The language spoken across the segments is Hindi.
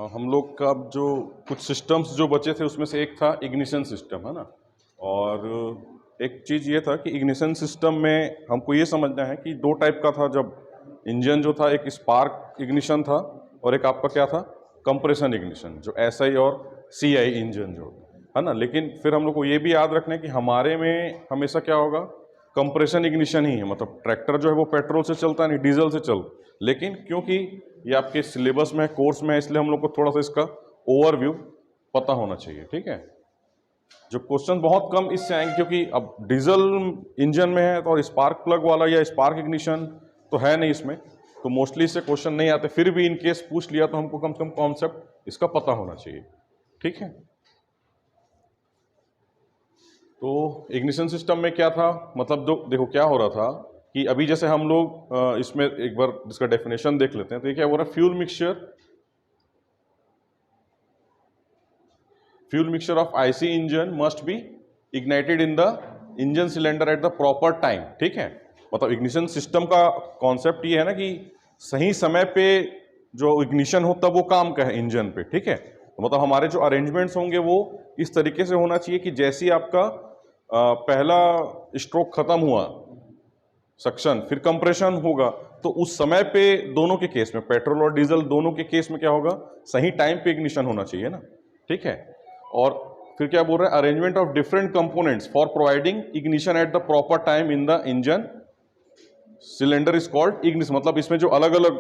हम लोग का जो कुछ सिस्टम्स जो बचे थे उसमें से एक था इग्निशन सिस्टम, है ना। और एक चीज़ ये था कि इग्निशन सिस्टम में हमको ये समझना है कि दो टाइप का था। जब इंजन जो था, एक स्पार्क इग्निशन था और एक आपका क्या था, कंप्रेशन इग्निशन, जो एसआई और सीआई इंजन जो है ना। लेकिन फिर हम लोग को ये भी याद रखना है कि हमारे में हमेशा क्या होगा, कंप्रेशन इग्निशन ही है। मतलब ट्रैक्टर जो है वो पेट्रोल से चलता नहीं, डीजल से चलता। लेकिन क्योंकि ये आपके सिलेबस में है, कोर्स में है, इसलिए हम लोग को थोड़ा सा इसका ओवरव्यू पता होना चाहिए, ठीक है। जो क्वेश्चन बहुत कम इससे आएंगे, क्योंकि अब डीजल इंजन में है तो, और स्पार्क प्लग वाला या स्पार्क इग्निशन तो है नहीं इसमें, तो मोस्टली इससे क्वेश्चन नहीं आते। फिर भी इन केस पूछ लिया तो हमको कम से कम कॉन्सेप्ट इसका पता होना चाहिए, ठीक है। तो इग्निशन सिस्टम में क्या था, मतलब जो देखो क्या हो रहा था कि अभी जैसे हम लोग इसमें एक बार इसका डेफिनेशन देख लेते हैं। तो ये क्या हो रहा है, fuel mixture of IC engine must be ignited in the engine cylinder at the proper time, ठीक है। मतलब इग्निशन सिस्टम का कॉन्सेप्ट ये है ना कि सही समय पे जो इग्निशन हो तब वो काम का है इंजन पे, ठीक है। तो मतलब हमारे जो अरेंजमेंट्स होंगे वो इस तरीके से होना चाहिए कि जैसे ही आपका पहला स्ट्रोक खत्म हुआ, सक्शन, फिर कंप्रेशन होगा, तो उस समय पे दोनों के केस में, पेट्रोल और डीजल दोनों के केस में क्या होगा, सही टाइम पे इग्निशन होना चाहिए ना, ठीक है। और फिर क्या बोल रहे हैं, arrangement of different components for providing ignition at the proper time in the engine cylinder is called ignition. मतलब इसमें जो अलग अलग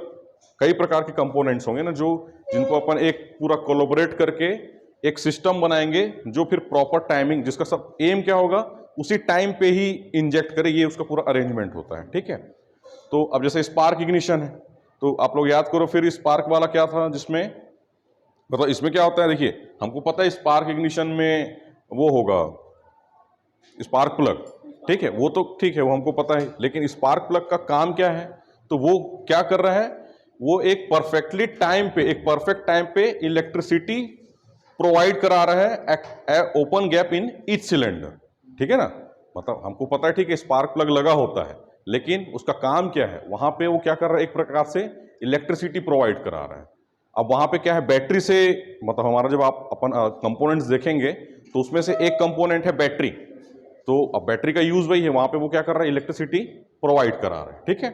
कई प्रकार के कंपोनेंट्स होंगे ना, जो जिनको अपन एक पूरा कोलैबोरेट करके एक सिस्टम बनाएंगे, जो फिर प्रॉपर टाइमिंग, जिसका सब एम क्या होगा, उसी टाइम पे ही इंजेक्ट करे, ये उसका पूरा अरेंजमेंट होता है, ठीक है। तो अब जैसे स्पार्क इग्निशन है, तो आप लोग याद करो फिर स्पार्क वाला क्या था, जिसमें मतलब इसमें क्या होता है, देखिए हमको पता है स्पार्क इग्निशन में वो होगा स्पार्क प्लग, ठीक है, वो तो ठीक है, वो हमको पता है। लेकिन स्पार्क प्लग का काम क्या है, तो वो क्या कर रहा है, वो एक परफेक्ट टाइम पे इलेक्ट्रिसिटी प्रोवाइड करा रहा है open gap in each cylinder, ठीक है ना। मतलब हमको पता है, ठीक है, स्पार्क प्लग लगा होता है, लेकिन उसका काम क्या है, वहां पे वो क्या कर रहा है, एक प्रकार से इलेक्ट्रिसिटी प्रोवाइड करा रहा है। अब वहां पे क्या है, बैटरी से, मतलब हमारा जब आप अपन कंपोनेंट्स देखेंगे तो उसमें से एक कंपोनेंट है बैटरी। तो अब बैटरी का यूज वही है, वहां पे वो क्या कर रहा है, इलेक्ट्रिसिटी प्रोवाइड करा रहा है, ठीक है।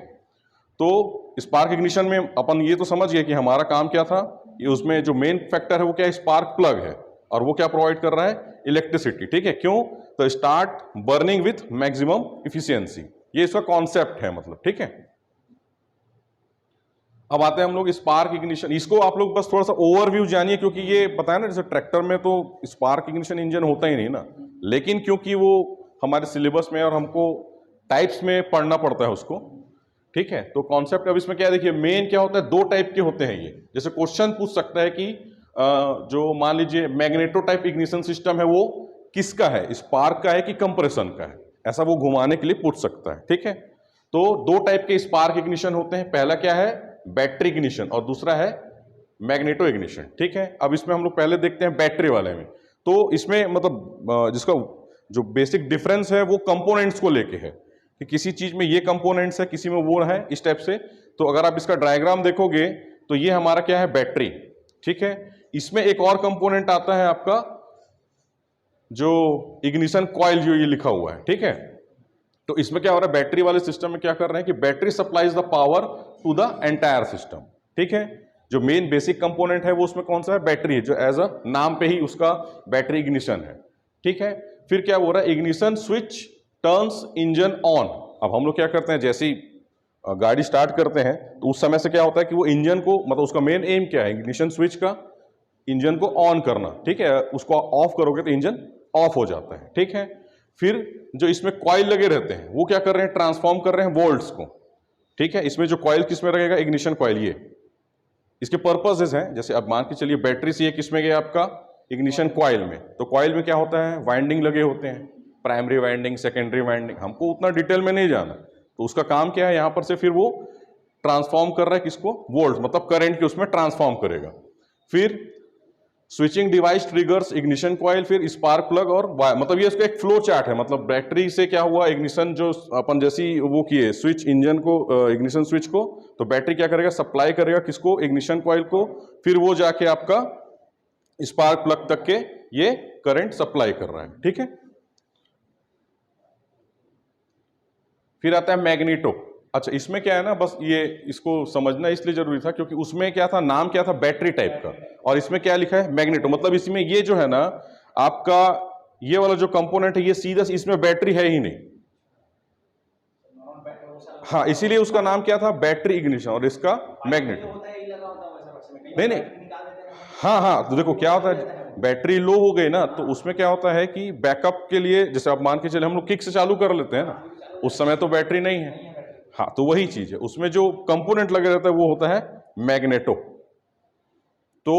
तो स्पार्क इग्निशन में अपन ये तो समझ गए कि हमारा काम क्या था, ये उसमें जो मेन फैक्टर है वो क्या है, स्पार्क प्लग है, और वो क्या प्रोवाइड कर रहा है, इलेक्ट्रिसिटी, ठीक है। क्यों, तो start burning with maximum efficiency, ये इसका कॉन्सेप्ट है, मतलब, ठीक है। अब आते हैं हम लोग स्पार्क इग्निशन, इसको आप लोग बस थोड़ा सा ओवरव्यू जानिए, क्योंकि ये बताया ना, जैसे ट्रैक्टर में तो स्पार्क इग्निशन इंजन होता ही नहीं ना, लेकिन क्योंकि वो हमारे सिलेबस में और हमको टाइप्स में पढ़ना पड़ता है उसको, ठीक है। तो कॉन्सेप्ट अब इसमें क्या है, देखिए मेन क्या होता है, दो टाइप के होते हैं ये। जैसे क्वेश्चन पूछ सकता है कि जो मान लीजिए मैग्नेटो टाइप इग्निशन सिस्टम है, वो किसका है, स्पार्क का है कि कंप्रेशन का है, ऐसा वो घुमाने के लिए पूछ सकता है, ठीक है। तो दो टाइप के स्पार्क इग्निशन होते हैं, पहला क्या है, बैटरी इग्निशन, और दूसरा है मैग्नेटो इग्निशन, ठीक है। अब इसमें हम लोग पहले देखते हैं बैटरी वाले में। तो इसमें मतलब जिसका जो बेसिक डिफरेंस है वो कंपोनेंट्स को लेके है, कि किसी चीज में ये कंपोनेंट्स है, किसी में वो है, इस टाइप से। तो अगर आप इसका डायग्राम देखोगे तो ये हमारा क्या है, बैटरी, ठीक है। इसमें एक और कंपोनेंट आता है आपका जो इग्निशन कॉइल, जो ये लिखा हुआ है, ठीक है। तो इसमें क्या हो रहा है, बैटरी वाले सिस्टम में क्या कर रहे हैं कि battery supplies the power to the entire system, ठीक है। जो मेन बेसिक कंपोनेंट है वो उसमें कौन सा है, बैटरी है, जो एज अ नाम पे ही उसका बैटरी इग्निशन है, ठीक है। फिर क्या हो रहा है, ignition switch turns engine on. अब हम लोग क्या करते हैं, जैसे ही गाड़ी स्टार्ट करते हैं तो उस समय से क्या होता है कि वो इंजन को, मतलब उसका मेन एम क्या है, इग्निशन स्विच का इंजन को ऑन करना, ठीक है। उसको ऑफ करोगे तो इंजन ऑफ हो जाता है, ठीक है। फिर जो इसमें कॉइल लगे रहते हैं वो क्या कर रहे हैं, ट्रांसफॉर्म कर रहे हैं वोल्ट्स को, ठीक है। इसमें जो कॉइल किसमें रहेगा, इग्निशन कॉइल, ये इसके पर्पसेस हैं। जैसे अब मान के चलिए बैटरी से ये किसमें गया आपका, इग्निशन कॉइल में। तो कॉइल में क्या होता है, वाइंडिंग लगे होते हैं, प्राइमरी वाइंडिंग, सेकेंडरी वाइंडिंग, हमको उतना डिटेल में नहीं जाना। तो उसका काम क्या है, यहां पर से फिर वो ट्रांसफॉर्म कर रहा है किसको, वोल्ट, मतलब करंट के उसमें ट्रांसफॉर्म करेगा। फिर switching device triggers ignition coil, फिर स्पार्क प्लग और वायर, मतलब ये इसका एक फ्लो चार्ट है। मतलब बैटरी से क्या हुआ, इग्निशन जो अपन जैसी वो किए स्विच इंजन को, इग्निशन स्विच को, तो बैटरी क्या करेगा, सप्लाई करेगा किसको, इग्निशन कॉइल को, फिर वो जाके आपका स्पार्क प्लग तक के ये करंट सप्लाई कर रहा है। ठीक है, फिर आता है मैग्नेटो। अच्छा, इसमें क्या है ना, बस ये इसको समझना इसलिए जरूरी था क्योंकि उसमें क्या था, नाम क्या था, बैटरी टाइप का, और इसमें क्या लिखा है, मैग्नेटो। मतलब इसमें ये जो है ना आपका ये वाला जो कंपोनेंट है, ये सीधा इसमें बैटरी है ही नहीं। हाँ, इसीलिए उसका नाम क्या था, बैटरी इग्निशन, और इसका मैग्नेटो। नहीं नहीं, हाँ हाँ, तो देखो क्या होता है, बैटरी लो हो गई ना, तो उसमें क्या होता है कि बैकअप के लिए, जैसे आप मान के चले हम लोग किक से चालू कर लेते हैं ना, उस समय तो बैटरी नहीं है। हाँ, तो वही चीज है, उसमें जो कंपोनेंट लगे रहता है वो होता है मैग्नेटो। तो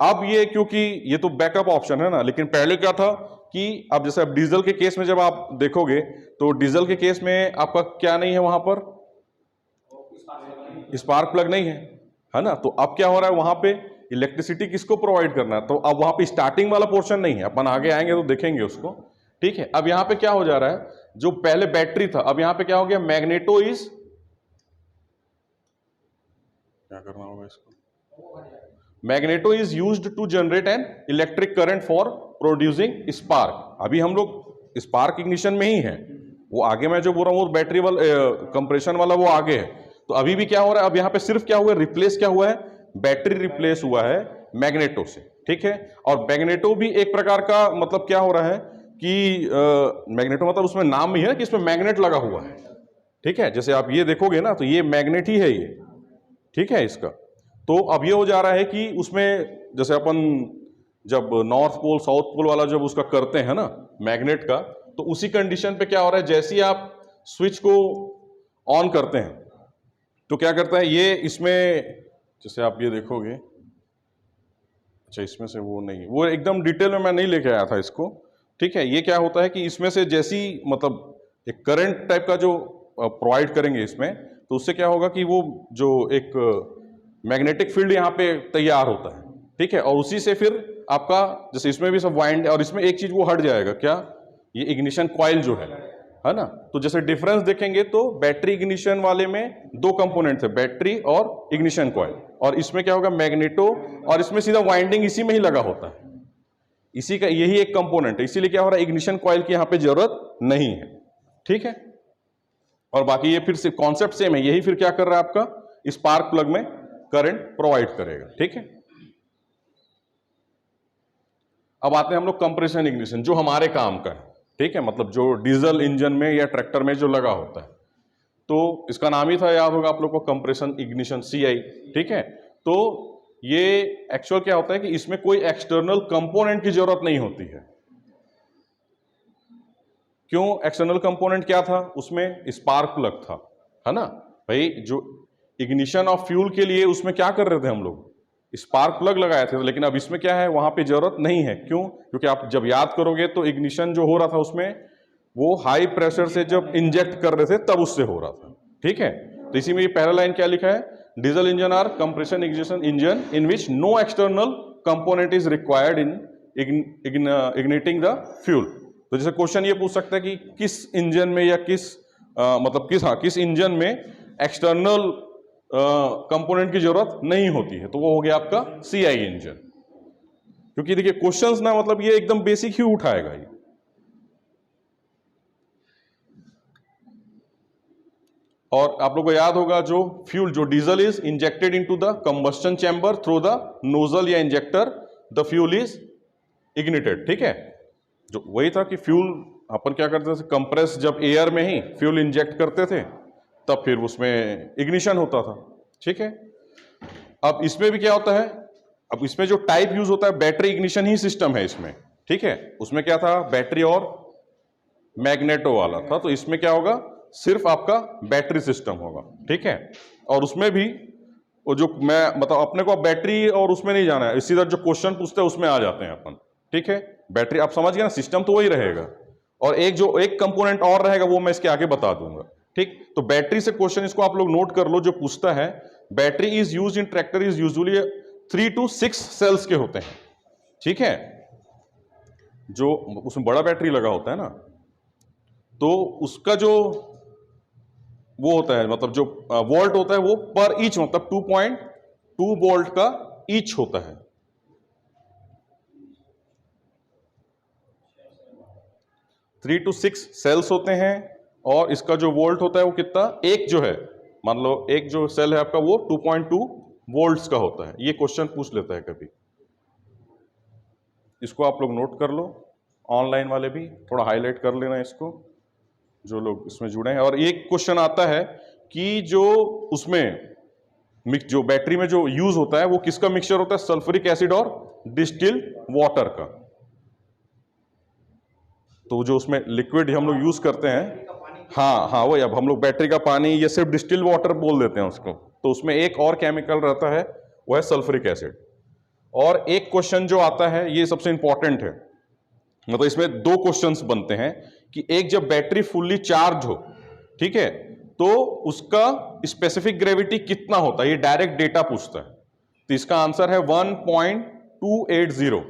अब ये, क्योंकि ये तो बैकअप ऑप्शन है ना, लेकिन पहले क्या था कि अब जैसे अब डीजल के केस में जब आप देखोगे तो डीजल के केस में आपका क्या नहीं है, वहां पर स्पार्क प्लग नहीं है ना। तो अब क्या हो रहा है, वहां पे इलेक्ट्रिसिटी किसको प्रोवाइड करना है, तो अब वहां पे स्टार्टिंग वाला पोर्शन नहीं है, अपन आगे आएंगे तो देखेंगे उसको। ठीक है, अब यहां पे क्या हो जा रहा है, जो पहले बैटरी था, अब यहां पे क्या हो गया, मैग्नेटो इज, क्या करना होगा इसको, magneto is used to generate an electric current for producing spark. अभी हम लोग स्पार्क इग्निशन में ही है, वो आगे मैं जो बोल रहा हूं वो बैटरी वाला कंप्रेशन वाला वो आगे है। तो अभी भी क्या हो रहा है, अब यहां पे सिर्फ क्या हुआ है, रिप्लेस क्या हुआ है, बैटरी रिप्लेस हुआ है मैग्नेटो से। ठीक है, और मैग्नेटो भी एक प्रकार का, मतलब क्या हो रहा है कि मैग्नेटो मतलब उसमें नाम भी है ना कि इसमें मैग्नेट लगा हुआ है। ठीक है, जैसे आप ये देखोगे ना तो ये मैग्नेट ही है ये। ठीक है, इसका तो अब ये हो जा रहा है कि उसमें जैसे अपन जब नॉर्थ पोल साउथ पोल वाला जब उसका करते हैं ना मैग्नेट का, तो उसी कंडीशन पे क्या हो रहा है, जैसे ही आप स्विच को ऑन करते हैं तो क्या करता है ये, इसमें जैसे आप ये देखोगे, अच्छा इसमें से वो नहीं, वो एकदम डिटेल में मैं नहीं लेके आया था इसको। ठीक है, ये क्या होता है कि इसमें से जैसी, मतलब एक करंट टाइप का जो प्रोवाइड करेंगे इसमें, तो उससे क्या होगा कि वो जो एक मैग्नेटिक फील्ड यहाँ पे तैयार होता है। ठीक है, और उसी से फिर आपका, जैसे इसमें भी सब वाइंड, और इसमें एक चीज वो हट जाएगा, क्या, ये इग्निशन कॉइल जो है ना। तो जैसे डिफरेंस देखेंगे तो बैटरी इग्निशन वाले में दो कंपोनेंट थे, बैटरी और इग्निशन कॉइल, और इसमें क्या होगा, मैग्नेटो, और इसमें सीधा वाइंडिंग इसी में ही लगा होता है, इसी का यही एक कंपोनेंट है, इसीलिए क्या हो रहा है, इग्निशन कॉइल की यहां पे जरूरत नहीं है। ठीक है, और बाकी ये फिर से कॉन्सेप्ट सेम है, यही फिर क्या कर रहा है, आपका स्पार्क प्लग में करंट प्रोवाइड करेगा। ठीक है, अब आते हैं हम लोग कंप्रेशन इग्निशन, जो हमारे काम का है। ठीक है, मतलब जो डीजल इंजन में या ट्रैक्टर में जो लगा होता है, तो इसका नाम ही था, याद होगा आप लोग को, कंप्रेशन इग्निशन, CI। ठीक है, तो ये एक्चुअल क्या होता है कि इसमें कोई एक्सटर्नल कंपोनेंट की जरूरत नहीं होती है। क्यों, एक्सटर्नल कंपोनेंट क्या था उसमें, स्पार्क प्लग था, है ना भाई। जो इग्निशन ऑफ फ्यूल के लिए उसमें क्या कर रहे थे हम लोग, स्पार्क प्लग लगाए थे, लेकिन अब इसमें क्या है, वहां पे जरूरत नहीं है। क्यों, क्योंकि आप जब याद करोगे तो इग्निशन जो हो रहा था उसमें वो हाई प्रेशर से जब इंजेक्ट कर रहे थे तब उससे हो रहा था। ठीक है, तो इसी में ये पहला लाइन क्या लिखा है, diesel engine are compression ignition engine in which no external component is required in igniting the fuel. तो जैसे क्वेश्चन ये पूछ सकता है कि किस इंजन में या किस मतलब किस इंजन में एक्सटर्नल कंपोनेंट की जरूरत नहीं होती है, तो वो हो गया आपका CI इंजन। क्योंकि देखिए क्वेश्चंस ना, मतलब ये एकदम बेसिक ही उठाएगा ये। और आप लोगों को याद होगा, जो फ्यूल, जो diesel is injected into the combustion chamber through the nozzle या injector, the fuel is ignited. ठीक है, जो वही था कि फ्यूल अपन क्या करते थे, कंप्रेस जब एयर में ही फ्यूल इंजेक्ट करते थे तब फिर उसमें इग्निशन होता था। ठीक है, अब इसमें भी क्या होता है, अब इसमें जो टाइप यूज होता है, बैटरी इग्निशन ही सिस्टम है इसमें। ठीक है, उसमें क्या था, बैटरी और मैग्नेटो वाला था, तो इसमें क्या होगा, सिर्फ आपका बैटरी सिस्टम होगा। ठीक है, और उसमें भी वो जो मैं मतलब अपने को बैटरी और उसमें नहीं जाना है, सीधा जो क्वेश्चन पूछते हैं उसमें आ जाते हैं अपन। ठीक है, बैटरी आप समझ गए ना, सिस्टम तो वही रहेगा, और एक कंपोनेंट और रहेगा, वो मैं इसके आगे बता दूंगा। ठीक, तो बैटरी से क्वेश्चन इसको आप लोग नोट कर लो, जो पूछता है battery is used in tractor is usually 3 to 6 cells के होते हैं। ठीक है, जो उसमें बड़ा बैटरी लगा होता है ना, तो उसका जो वो होता है, मतलब जो वोल्ट होता है वो पर ईच, मतलब 2.2 वोल्ट का ईच होता है। 3 to 6 सेल्स होते हैं, और इसका जो वोल्ट होता है वो कितना, एक जो है, मान लो एक जो सेल है आपका वो 2.2 वोल्ट्स का होता है। ये क्वेश्चन पूछ लेता है कभी, इसको आप लोग नोट कर लो, ऑनलाइन वाले भी थोड़ा हाईलाइट कर लेना इसको, जो लोग इसमें जुड़े हैं। और एक क्वेश्चन आता है कि जो उसमें जो बैटरी में जो यूज होता है वो किसका मिक्सचर होता है, सल्फ्यूरिक एसिड और डिस्टिल्ड वाटर का। तो जो उसमें लिक्विड हम लोग यूज करते हैं, हाँ हाँ वही, अब हम लोग बैटरी का पानी या सिर्फ डिस्टिल वाटर बोल देते हैं उसको, तो उसमें एक और केमिकल रहता है, वो है सल्फ्यूरिक एसिड। और एक क्वेश्चन जो आता है ये सबसे इंपॉर्टेंट है, मतलब इसमें दो क्वेश्चंस बनते हैं कि एक, जब बैटरी फुल्ली चार्ज हो, ठीक है, तो उसका स्पेसिफिक ग्रेविटी कितना होता है, ये डायरेक्ट डेटा पूछता है। तो इसका आंसर है 1.280।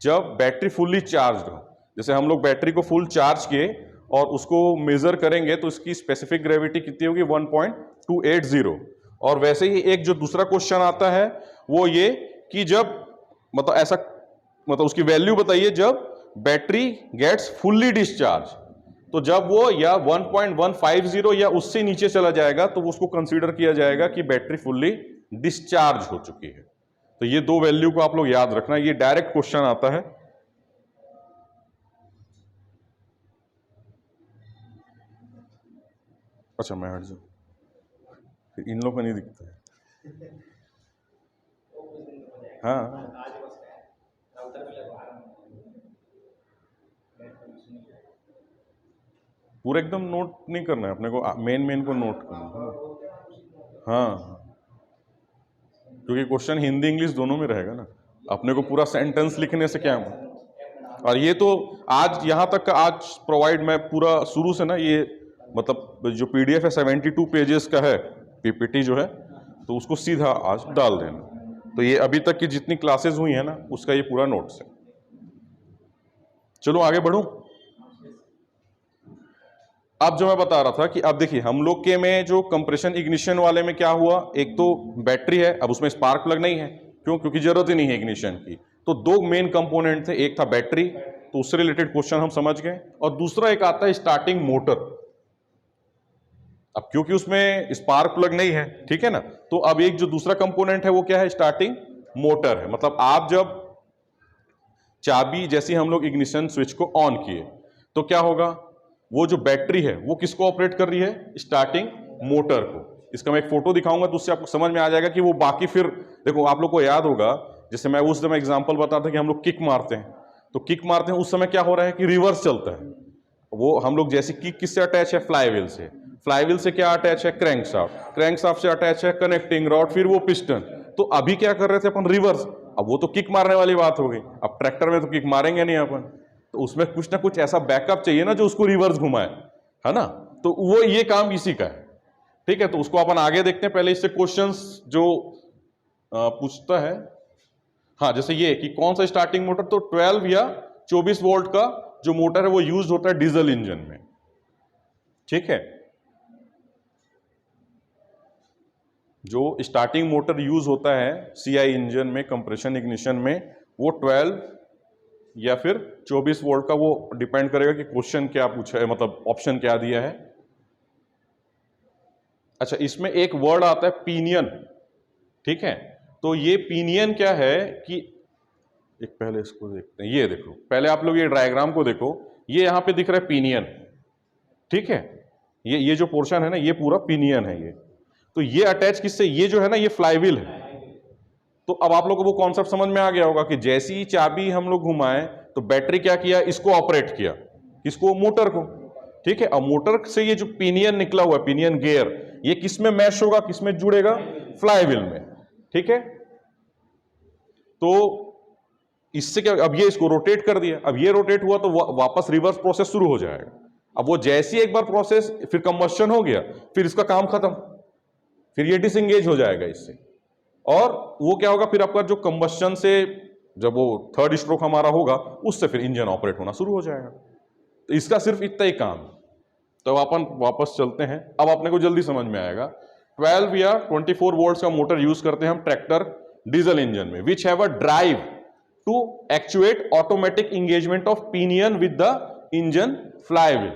जब बैटरी फुल्ली चार्ज हो, जैसे हम लोग बैटरी को फुल चार्ज किए और उसको मेजर करेंगे तो इसकी स्पेसिफिक ग्रेविटी कितनी होगी, 1.280। और वैसे ही एक जो दूसरा क्वेश्चन आता है वो ये कि जब, मतलब ऐसा, मतलब उसकी वैल्यू बताइए जब बैटरी गेट्स फुल्ली डिस्चार्ज, तो जब वो या 1.150 या उससे नीचे चला जाएगा तो उसको कंसीडर किया जाएगा कि बैटरी फुल्ली डिस्चार्ज हो चुकी है। तो ये दो वैल्यू को आप लोग याद रखना, ये डायरेक्ट क्वेश्चन आता है। अच्छा मैं हट जाऊं, फिर इन लोगों को नहीं दिखता है। हाँ पूरा एकदम नोट नहीं करना है अपने को, मेन मेन को नोट करना है। हाँ क्योंकि क्वेश्चन हिंदी इंग्लिश दोनों में रहेगा ना, अपने को पूरा सेंटेंस लिखने से क्या है। और ये तो आज यहाँ तक का आज प्रोवाइड मैं पूरा शुरू से ना, ये मतलब जो पीडीएफ है 72 पेजेस का है, पीपीटी जो है, तो उसको सीधा आज डाल देना। तो ये अभी तक की जितनी क्लासेस हुई है ना उसका ये पूरा नोट्स है। चलो आगे बढ़ूं। अब जो मैं बता रहा था कि अब देखिए हम लोग के में जो कंप्रेशन इग्निशन वाले में क्या हुआ, एक तो बैटरी है, अब उसमें स्पार्क प्लग नहीं है, क्यों, क्योंकि जरूरत ही नहीं है इग्निशन की। तो दो मेन कंपोनेंट थे, एक था बैटरी, तो उससे रिलेटेड क्वेश्चन हम समझ गए, और दूसरा एक आता है स्टार्टिंग मोटर। अब क्योंकि उसमें स्पार्क प्लग नहीं है, ठीक है ना, तो अब एक जो दूसरा कंपोनेंट है वो क्या है, स्टार्टिंग मोटर है। मतलब आप जब चाबी जैसी हम लोग इग्निशन स्विच को ऑन किए तो क्या होगा, वो जो बैटरी है वो किसको ऑपरेट कर रही है, स्टार्टिंग मोटर को। इसका मैं एक फोटो दिखाऊंगा तो उससे आपको समझ में आ जाएगा कि वो बाकी, फिर देखो आप लोग को याद होगा, जैसे मैं उस समय एग्जांपल बताता था कि हम लोग किक मारते हैं, तो किक मारते हैं उस समय क्या हो रहा है कि रिवर्स चलता है। वो हम लोग जैसे किक किससे अटैच है, फ्लाईव्हील से, फ्लाईव्हील से क्या अटैच है, क्रैंकशाफ्ट, क्रैंकशाफ्ट से अटैच है कनेक्टिंग रॉड, फिर वो पिस्टन। तो अभी क्या कर रहे थे अपन, रिवर्स। अब वो तो किक मारने वाली बात हो गई, अब ट्रैक्टर में तो किक मारेंगे नहीं अपन, तो उसमें कुछ ना कुछ ऐसा बैकअप चाहिए ना जो उसको रिवर्स घुमाए, है ना। तो वो ये काम इसी का है, ठीक है। तो उसको अपन आगे देखते हैं, पहले इससे क्वेश्चंस जो पूछता है। हाँ जैसे ये कि कौन सा स्टार्टिंग मोटर, तो 12 या 24 वोल्ट का जो मोटर है वो यूज होता है डीजल इंजन में, ठीक है। जो स्टार्टिंग मोटर यूज होता है सीआई इंजन में, कंप्रेशन इग्निशन में, वो 12 या फिर 24 वोल्ट का, वो डिपेंड करेगा कि क्वेश्चन क्या पूछा है, मतलब ऑप्शन क्या दिया है। अच्छा इसमें एक वर्ड आता है पिनियन, ठीक है। तो ये पिनियन क्या है कि, एक पहले इसको देखते हैं, ये देखो पहले आप लोग ये डायग्राम को देखो, ये यहां पे दिख रहा है पिनियन, ठीक है। ये जो पोर्शन है ना ये पूरा पिनियन है ये। तो ये अटैच किससे, ये जो है ना ये फ्लाईव्हील है। तो अब आप लोग को वो कॉन्सेप्ट समझ में आ गया होगा कि जैसी ही चाबी हम लोग घुमाएं तो बैटरी क्या किया, इसको ऑपरेट किया, किसको, मोटर को, ठीक है। अब मोटर से ये जो पिनियन निकला हुआ है, पिनियन गियर, ये किस में मैश होगा, किस में जुड़ेगा, फ्लाईव्हील में, ठीक है। तो इससे क्या, अब ये इसको रोटेट कर दिया, अब ये रोटेट हुआ तो वापस रिवर्स प्रोसेस शुरू हो जाएगा। अब वो जैसी एक बार प्रोसेस, फिर कंबस्शन हो गया, फिर इसका काम खत्म, फिर ये डिसएंगेज हो जाएगा इससे, और वो क्या होगा, फिर आपका जो कंबस्शन से जब वो थर्ड स्ट्रोक हमारा होगा उससे फिर इंजन ऑपरेट होना शुरू हो जाएगा। तो इसका सिर्फ इतना ही काम है। तो अपन वापस चलते हैं, अब अपने को जल्दी समझ में आएगा। 12 या 24 वोल्ट्स का मोटर यूज करते हैं हम ट्रैक्टर डीजल इंजन में, which have a drive to actuate automatic engagement of pinion with the engine flywheel.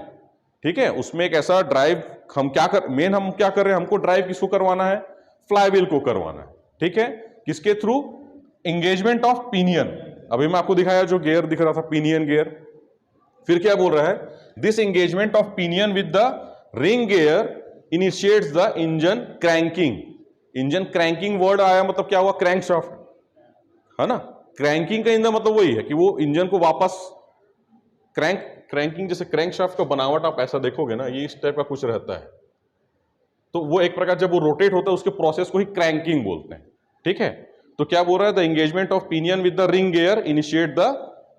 ठीक है, उसमें एक ऐसा ड्राइव हम क्या कर रहे हैं, हमको ड्राइव किसको करवाना है, फ्लाईव्हील को करवाना है। ठीक है, किसके थ्रू, इंगेजमेंट ऑफ पिनियन। अभी मैं आपको दिखाया जो गियर दिख रहा था, पिनियन गियर। फिर क्या बोल रहा है, this engagement of pinion with the ring gear initiates the engine cranking. Engine cranking word आया मतलब क्या हुआ, क्रैंकशाफ्ट, है ना। क्रैंकिंग का इंजन मतलब वही है कि वो इंजन को वापस क्रैंकिंग, जैसे क्रैंकशाफ्ट का बनावट आप ऐसा देखोगे ना, ये इस टाइप का कुछ रहता है। तो वो एक प्रकार जब वो रोटेट होता है उसके प्रोसेस को ही क्रैंकिंग बोलते हैं। ठीक है, तो क्या बोल रहा है, the engagement of pinion with the ring gear initiate the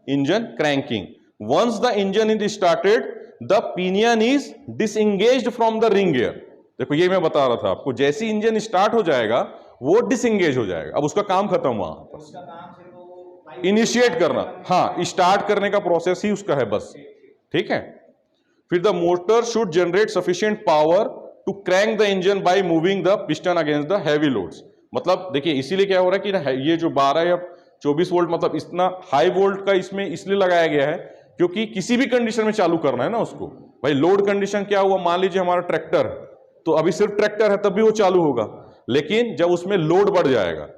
engine cranking. Once the engine is started the pinion is disengaged from the ring gear. देखो ये मैं बता रहा था आपको, जैसे इंजन स्टार्ट हो जाएगा वो डिसएंगेज हो जाएगा, अब उसका काम खत्म हुआ, इनिशिएट करना, हाँ स्टार्ट करने का प्रोसेस ही उसका है बस। ठीक है, फिर the motor should generate sufficient power to crank the engine by moving the piston against the heavy loads. मतलब देखिए इसीलिए क्या हो रहा है कि ये जो 12 या 24 वोल्ट मतलब इतना हाई वोल्ट का इसमें इसलिए लगाया गया है क्योंकि किसी भी कंडीशन में चालू करना है ना उसको। भाई लोड कंडीशन क्या हुआ, मान लीजिए हमारा ट्रैक्टर, तो अभी सिर्फ ट्रैक्टर है तब भी वो चालू होगा, लेकिन जब उसमें लोड बढ़ जाएगा,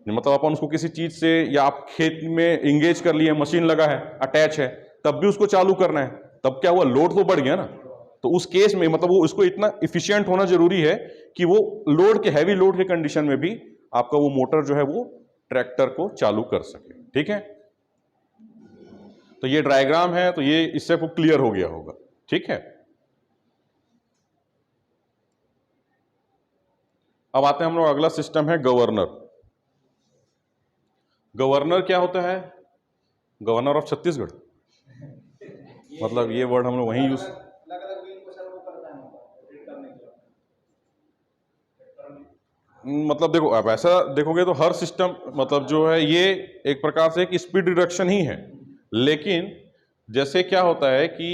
मतलब अपन उसको किसी चीज से, या आप खेत में इंगेज कर लिए, मशीन लगा है, अटैच है, तब भी उसको चालू करना है, तब क्या हुआ, लोड तो बढ़ गया ना। तो उस केस में मतलब वो उसको इतना इफिशियंट होना जरूरी है कि वो लोड के, हैवी लोड के कंडीशन में भी आपका वो मोटर जो है वो ट्रैक्टर को चालू कर सके। ठीक है, तो ये डायग्राम है, तो ये इससे आपको क्लियर हो गया होगा। ठीक है, अब आते हैं हम लोग, अगला सिस्टम है गवर्नर। गवर्नर क्या होता है, गवर्नर ऑफ छत्तीसगढ़, मतलब ये वर्ड हम लोग वहीं यूज, मतलब देखो आप ऐसा देखोगे तो हर सिस्टम मतलब जो है ये एक प्रकार से एक स्पीड रिडक्शन ही है, लेकिन जैसे क्या होता है कि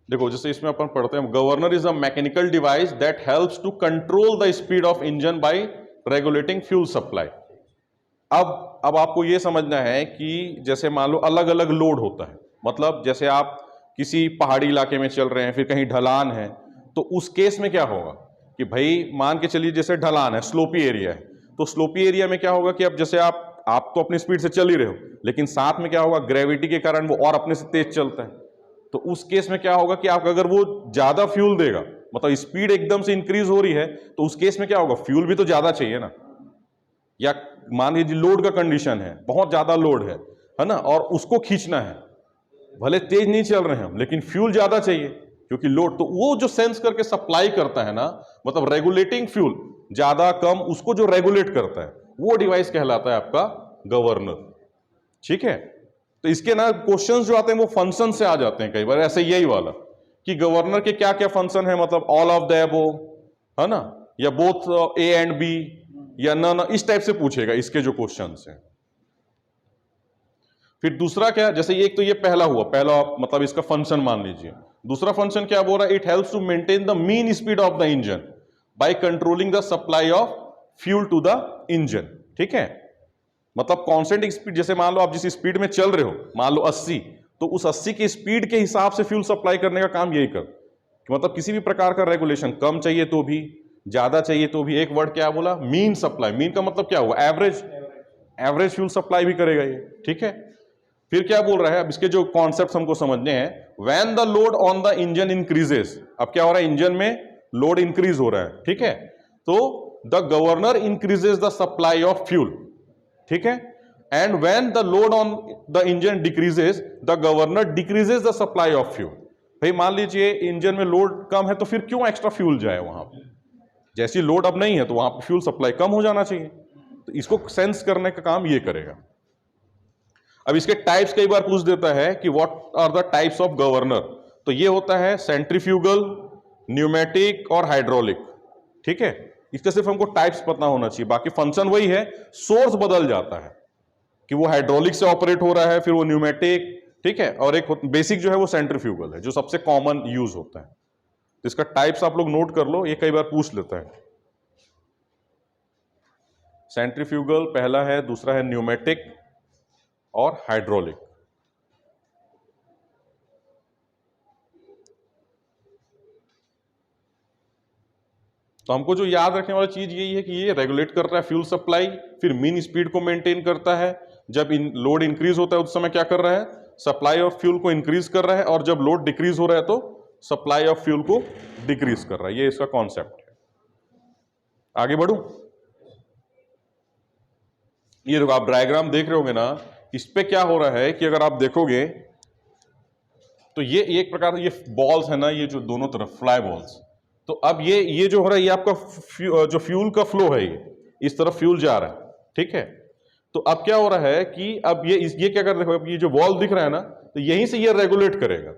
देखो जैसे इसमें अपन पढ़ते हैं, governor is a mechanical device that helps to control the speed of engine by regulating fuel supply. अब आपको ये समझना है कि जैसे मान लो अलग अलग लोड होता है, मतलब जैसे आप किसी पहाड़ी इलाके में चल रहे हैं, फिर कहीं ढलान है, तो उस केस में क्या होगा कि भाई मान के चलिए जैसे ढलान है, स्लोपी एरिया है, तो स्लोपी एरिया में क्या होगा कि अब जैसे आप तो अपनी स्पीड से चल ही रहे हो, लेकिन साथ में क्या होगा, ग्रेविटी के कारण वो और अपने से तेज चलता है। तो उस केस में क्या होगा कि आप अगर वो ज्यादा फ्यूल देगा, मतलब स्पीड एकदम से इंक्रीज हो रही है, तो उस केस में क्या होगा, फ्यूल भी तो ज्यादा चाहिए ना। या मान लीजिए लोड का कंडीशन है, बहुत ज्यादा लोड है ना, और उसको खींचना है, भले तेज नहीं चल रहे हैं हम, लेकिन फ्यूल ज्यादा चाहिए क्योंकि लोड, तो वो जो सेंस करके सप्लाई करता है ना, मतलब रेगुलेटिंग फ्यूल, ज्यादा कम उसको जो रेगुलेट करता है, वो डिवाइस कहलाता है आपका गवर्नर। ठीक है, तो इसके ना क्वेश्चंस जो आते हैं वो फंक्शन से आ जाते हैं कई बार, ऐसे यही वाला कि गवर्नर के क्या क्या फंक्शन है, मतलब ऑल ऑफ द अबोव, है ना, या बोथ ए एंड बी, या न, इस टाइप से पूछेगा इसके जो क्वेश्चंस हैं। फिर दूसरा क्या, जैसे एक तो ये पहला हुआ, पहला मतलब इसका फंक्शन मान लीजिए। दूसरा फंक्शन क्या बोल रहा है, it helps to maintain the mean speed of the engine by controlling the supply of fuel to the engine. ठीक है, मतलब कांस्टेंट स्पीड, जैसे मान लो आप जिस स्पीड में चल रहे हो, मान लो 80, तो उस 80 की स्पीड के हिसाब से फ्यूल सप्लाई करने का काम यही कर, कि मतलब किसी भी प्रकार का रेगुलेशन, कम चाहिए तो भी, ज्यादा चाहिए तो भी। एक वर्ड क्या बोला, मीन सप्लाई, मीन का मतलब क्या हुआ, एवरेज फ्यूल सप्लाई भी करेगा ये। ठीक है, फिर क्या बोल रहा है, अब इसके जो कॉन्सेप्ट हमको समझने हैं, when the load on the engine increases, अब क्या हो रहा है, इंजन में लोड इंक्रीज हो रहा है। ठीक है, तो the governor increases the supply of fuel. ठीक है, and when the load on the engine decreases the governor decreases the supply of fuel. भाई मान लीजिए इंजन में लोड कम है, तो फिर क्यों एक्स्ट्रा फ्यूल जाए वहां पर, जैसी लोड अब नहीं है तो वहां पर फ्यूल सप्लाई कम हो जाना चाहिए। तो इसको सेंस करने का काम ये करेगा। अब इसके टाइप्स कई बार पूछ देता है कि what are the types of governor, तो ये होता है सेंट्रीफ्यूगल, न्यूमेटिक और हाइड्रोलिक। ठीक है, इसका सिर्फ हमको टाइप्स पता होना चाहिए, बाकी फंक्शन वही है, सोर्स बदल जाता है। कि वो हाइड्रोलिक से ऑपरेट हो रहा है, फिर वो न्यूमेटिक, ठीक है, और एक बेसिक जो है वो सेंट्रीफ्यूगल है, जो सबसे कॉमन यूज होता है। तो इसका टाइप्स आप लोग नोट कर लो, ये कई बार पूछ लेता है। सेंट्रीफ्यूगल पहला है, दूसरा है न्यूमेटिक और हाइड्रोलिक। तो हमको जो याद रखने वाली चीज यही है कि ये रेगुलेट कर रहा है फ्यूल सप्लाई, फिर मीन स्पीड को मेंटेन करता है। जब लोड इंक्रीज होता है उस समय क्या कर रहा है, सप्लाई ऑफ फ्यूल को इंक्रीज कर रहा है, और जब लोड डिक्रीज हो रहा है तो सप्लाई ऑफ फ्यूल को डिक्रीज कर रहा है। ये इसका कॉन्सेप्ट है। आगे बढ़ू। ये देखो, आप डायग्राम देख रहे होगे ना, इस पे क्या हो रहा है कि अगर आप देखोगे तो ये एक प्रकार ये बॉल्स है ना, ये जो दोनों तरफ फ्लाई बॉल्स, तो अब ये जो हो रहा है, ये आपका जो फ्यूल का फ्लो है, ये इस तरफ फ्यूल जा रहा है, ठीक है। तो अब क्या हो रहा है कि अब ये क्या कर रहे हो, अब ये जो बॉल दिख रहा है ना, तो यहीं से ये रेगुलेट करेगा।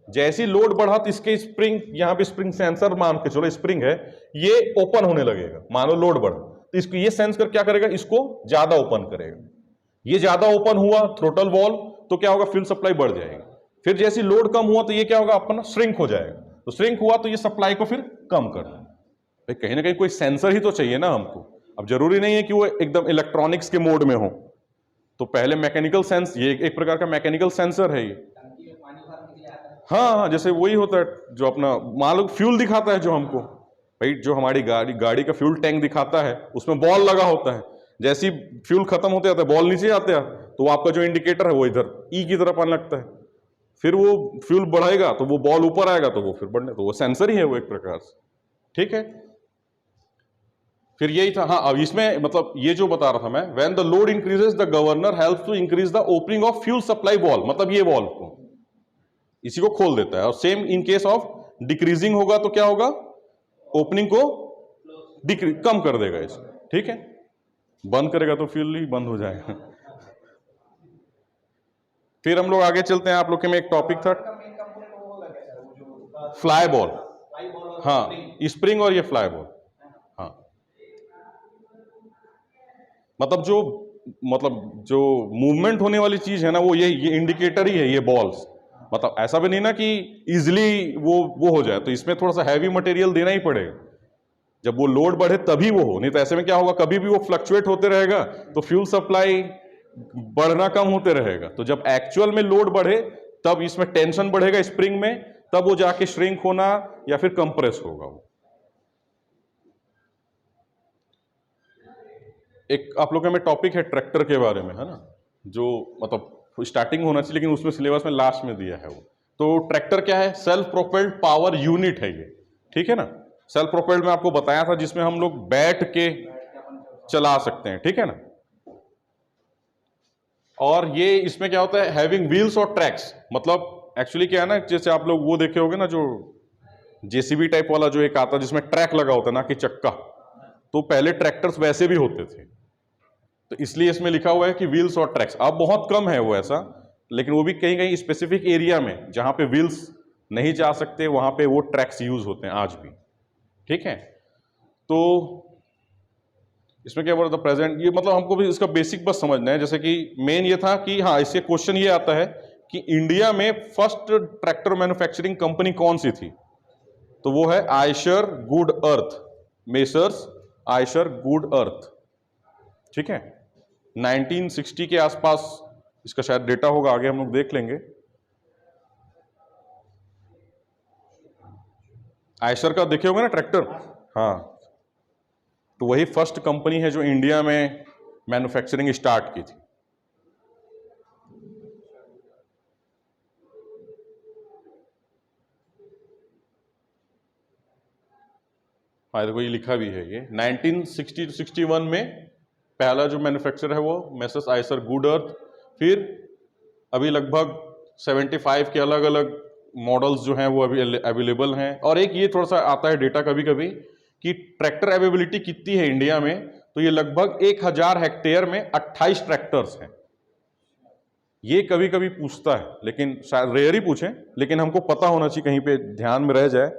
जैसी लोड बढ़ा तो इसके स्प्रिंग, यहां पे स्प्रिंग सेंसर मान के चलो स्प्रिंग है, ये ओपन होने लगेगा। मानो लोड बढ़ा तो इसको ये सेंस कर क्या करेगा, इसको ज्यादा ओपन करेगा। ये ज्यादा ओपन हुआ थ्रोटल वॉल्व, तो क्या होगा, फ्यूल सप्लाई बढ़ जाएगी। फिर जैसी लोड कम हुआ तो ये क्या होगा, अपना श्रिंक हो जाएगा। तो श्रिंक हुआ तो ये सप्लाई को फिर कम कर देगा। कहीं ना कहीं कोई सेंसर ही तो चाहिए ना हमको। अब जरूरी नहीं है कि वो एकदम इलेक्ट्रॉनिक्स के मोड में हो, तो पहले मैकेनिकल सेंस, ये एक प्रकार का मैकेनिकल सेंसर है ये। हाँ, जैसे वही होता है जो अपना मान लो फ्यूल दिखाता है जो हमको, भाई जो हमारी गाड़ी का फ्यूल टैंक दिखाता है, उसमें बॉल लगा होता है। जैसी फ्यूल खत्म होते जाता है, बॉल नीचे आते हैं, तो आपका जो इंडिकेटर है वो इधर ई की तरफ आने लगता है। फिर वो फ्यूल बढ़ाएगा तो वो बॉल ऊपर आएगा, तो वो फिर बढ़ने, तो वो सेंसर ही है वो एक प्रकार से, ठीक है। फिर यही था। हाँ, अब इसमें मतलब ये जो बता रहा था मैं, when the load increases the governor helps to increase the opening of fuel supply valve, मतलब ये वॉल्व को, इसी को खोल देता है। और same in case of decreasing होगा तो क्या होगा, ओपनिंग को कम कर देगा इसको, ठीक है। बंद करेगा तो फ्यूल ही बंद हो जाएगा। फिर हम लोग आगे चलते हैं। आप लोग के में एक टॉपिक था फ्लाई बॉल। हाँ, स्प्रिंग और ये फ्लाई बॉल। हाँ, मतलब जो मूवमेंट होने वाली चीज है ना, वो ये इंडिकेटर ही है, ये बॉल्स। मतलब ऐसा भी नहीं ना कि इजिली वो हो जाए, तो इसमें थोड़ा सा हैवी मटेरियल देना ही पड़ेगा। जब वो लोड बढ़े तभी वो हो, नहीं तो ऐसे में क्या होगा, कभी भी वो फ्लक्चुएट होते रहेगा तो फ्यूल सप्लाई बढ़ना कम होते रहेगा। तो जब एक्चुअल में लोड बढ़े तब इसमें टेंशन बढ़ेगा स्प्रिंग में, तब वो जाके श्रिंक होना या फिर कंप्रेस होगा वो। एक आप लोगों में टॉपिक है ट्रैक्टर के बारे में, है ना, जो मतलब स्टार्टिंग होना चाहिए लेकिन उसमें सिलेबस में लास्ट में दिया है वो। तो ट्रैक्टर क्या है, सेल्फ प्रोपेल्ड पावर यूनिट है ये, ठीक है ना। सेल्फ प्रोपेल्ड में आपको बताया था, जिसमें हम लोग बैठ के चला सकते हैं, ठीक है ना। और ये इसमें क्या होता है, हैविंग व्हील्स और ट्रैक्स, मतलब एक्चुअली क्या है ना, जैसे आप लोग वो देखे होंगे ना, जो जेसीबी टाइप वाला जो एक आता है जिसमें ट्रैक लगा होता है ना कि चक्का, तो पहले ट्रैक्टर्स वैसे भी होते थे, तो इसलिए इसमें लिखा हुआ है कि व्हील्स और ट्रैक्स। अब बहुत कम है वो ऐसा, लेकिन वो भी कहीं कहीं स्पेसिफिक एरिया में जहां पे व्हील्स नहीं जा सकते वहां पे वो ट्रैक्स यूज होते हैं आज भी, ठीक है। तो इसमें क्या बोला था प्रेजेंट, ये मतलब हमको भी इसका बेसिक बस समझना है। जैसे कि मेन ये था कि हाँ, इससे क्वेश्चन ये आता है कि इंडिया में फर्स्ट ट्रैक्टर मैन्युफैक्चरिंग कंपनी कौन सी थी, तो वो है आयशर गुड अर्थ, मेसर्स आयशर गुड अर्थ, ठीक है। 1960 के आसपास इसका शायद डेटा होगा, आगे हम लोग देख लेंगे। आयशर का देखे होंगे ना ट्रैक्टर, हाँ, तो वही फर्स्ट कंपनी है जो इंडिया में मैन्युफैक्चरिंग स्टार्ट की थी। हाँ, देखो ये लिखा भी है, ये 1960 to 61 में पहला जो मैन्युफैक्चर है वो मेसर्स आयशर गुड अर्थ। फिर अभी लगभग 75 के अलग अलग मॉडल्स जो हैं वो अभी अवेलेबल हैं। और एक ये थोड़ा सा आता है डेटा कभी कभी कि ट्रैक्टर अवेलेबिलिटी कितनी है इंडिया में, तो ये लगभग 1000 हेक्टेयर में 28 ट्रैक्टर्स हैं। ये कभी कभी पूछता है, लेकिन शायद रेयर ही पूछे, लेकिन हमको पता होना चाहिए, कहीं पे ध्यान में रह जाए।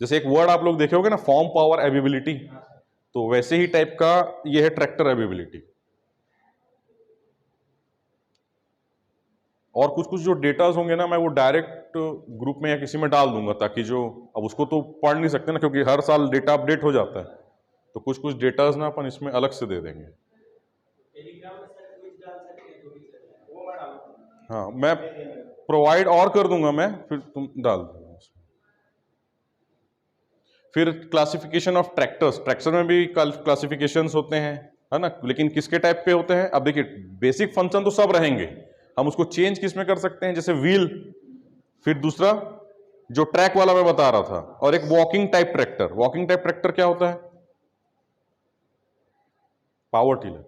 जैसे एक वर्ड आप लोग देखे होगे ना, फॉर्म पावर अवेबिलिटी, तो वैसे ही टाइप का ये है ट्रैक्टर अवेबिलिटी। और कुछ कुछ जो डेटाज होंगे ना, मैं वो डायरेक्ट ग्रुप में या किसी में डाल दूंगा, ताकि जो अब उसको तो पढ़ नहीं सकते ना, क्योंकि हर साल डेटा अपडेट हो जाता है, तो कुछ कुछ डेटाज ना अपन इसमें अलग से दे देंगे। हाँ, मैं प्रोवाइड और कर दूंगा मैं, फिर तुम डाल देना उसमें। फिर क्लासिफिकेशन ऑफ ट्रैक्टर्स, ट्रैक्टर में भी क्लासिफिकेशंस होते हैं, है ना, लेकिन किसके टाइप पे होते हैं? अब देखिए, बेसिक फंक्शन तो सब रहेंगे, हम उसको चेंज किस में कर सकते हैं? जैसे व्हील, फिर दूसरा जो ट्रैक वाला मैं बता रहा था, और एक walking type tractor. Walking type tractor क्या होता है? पावर टिलर,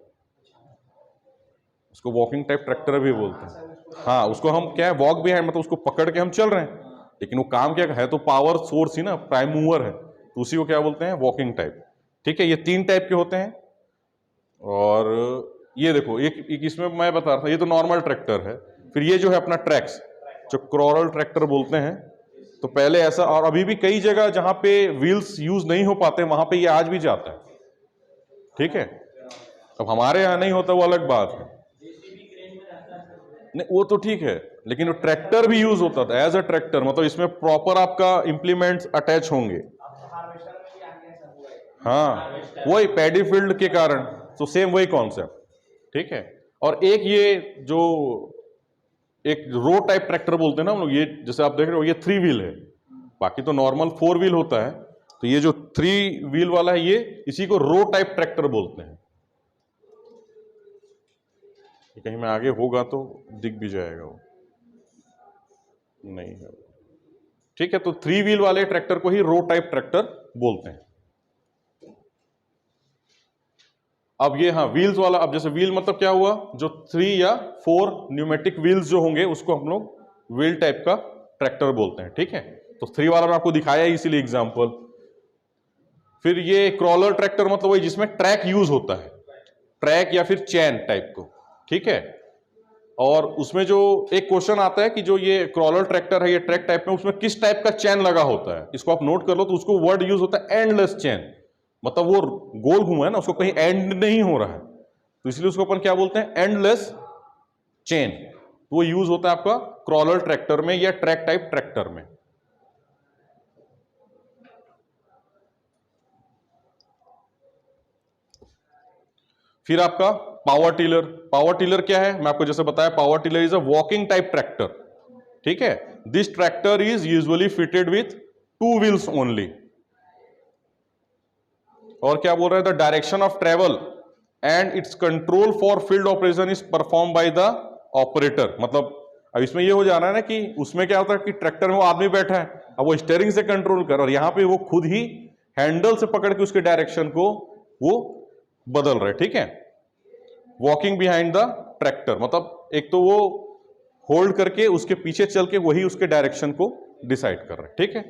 उसको वॉकिंग टाइप ट्रैक्टर भी बोलते हैं। हाँ, उसको हम क्या है, वॉक भी है, मतलब उसको पकड़ के हम चल रहे हैं, लेकिन वो काम क्या है, तो पावर सोर्स ही ना, प्राइम मूवर है, तो उसी को क्या बोलते हैं? Walking type. ठीक है, ये 3 टाइप के होते हैं। और ये देखो, एक इसमें मैं बता रहा था, ये तो नॉर्मल ट्रैक्टर है। फिर ये जो है अपना ट्रैक्स, जो क्रॉरल ट्रैक्टर बोलते हैं। तो पहले ऐसा, और अभी भी कई जगह जहां पे व्हील्स यूज नहीं हो पाते, वहां पे ये आज भी जाता है। ठीक है, अब हमारे यहाँ नहीं होता, वो अलग बात है। नहीं, वो तो ठीक है, लेकिन वो ट्रैक्टर भी यूज होता था एज अ ट्रैक्टर, मतलब इसमें प्रॉपर आपका इंप्लीमेंट्स अटैच होंगे। हाँ, वही पैडी फील्ड के कारण, तो सेम वही कॉन्सेप्ट। ठीक है, और एक ये जो एक रो टाइप ट्रैक्टर बोलते हैं ना हम लोग, ये जैसे आप देख रहे हो, ये 3 व्हील है, बाकी तो नॉर्मल 4 व्हील होता है, तो ये जो 3 व्हील वाला है, ये इसी को रो टाइप ट्रैक्टर बोलते हैं। कहीं में आगे होगा तो दिख भी जाएगा, वो नहीं है। ठीक है, तो 3 व्हील वाले ट्रैक्टर को ही रो टाइप ट्रैक्टर बोलते हैं। अब ये, हाँ, व्हील्स वाला, अब जैसे व्हील मतलब क्या हुआ, जो 3 या 4 न्यूमेटिक व्हील्स जो होंगे, उसको हम लोग व्हील टाइप का ट्रैक्टर बोलते हैं। ठीक है, तो 3 वाला मैं आपको दिखाया इसीलिए एग्जांपल। फिर ये क्रॉलर ट्रैक्टर, मतलब वही जिसमें ट्रैक यूज होता है, ट्रैक या फिर चैन टाइप को। ठीक है, और उसमें जो एक क्वेश्चन आता है कि जो ये क्रॉलर ट्रैक्टर है, ये ट्रैक टाइप में, उसमें किस टाइप का चैन लगा होता है, इसको आप नोट कर लो। तो उसको वर्ड यूज होता है एंडलेस चैन, मतलब वो गोल घूमा है ना, उसको कहीं एंड नहीं हो रहा है, तो इसलिए उसको अपन क्या बोलते हैं? Endless chain. तो वो यूज होता है आपका क्रॉलर ट्रैक्टर में या ट्रैक टाइप ट्रैक्टर में। फिर आपका पावर टिलर। पावर टिलर क्या है? मैं आपको जैसे बताया, power tiller is a walking type tractor. ठीक है, this tractor is usually fitted with 2 wheels only. और क्या बोल रहा है? The direction of travel and it's control for field operation is perform by the operator. मतलब अब इसमें ये हो जा रहा है ना कि उसमें क्या होता है कि ट्रैक्टर में वो आदमी बैठा है, अब वो स्टीयरिंग से कंट्रोल कर, और यहां पे वो खुद ही हैंडल से पकड़ के उसके डायरेक्शन को वो बदल रहे। ठीक है, वॉकिंग बिहाइंड द ट्रैक्टर, मतलब एक तो वो होल्ड करके उसके पीछे चल के वही उसके डायरेक्शन को डिसाइड कर रहे हैं। ठीक है,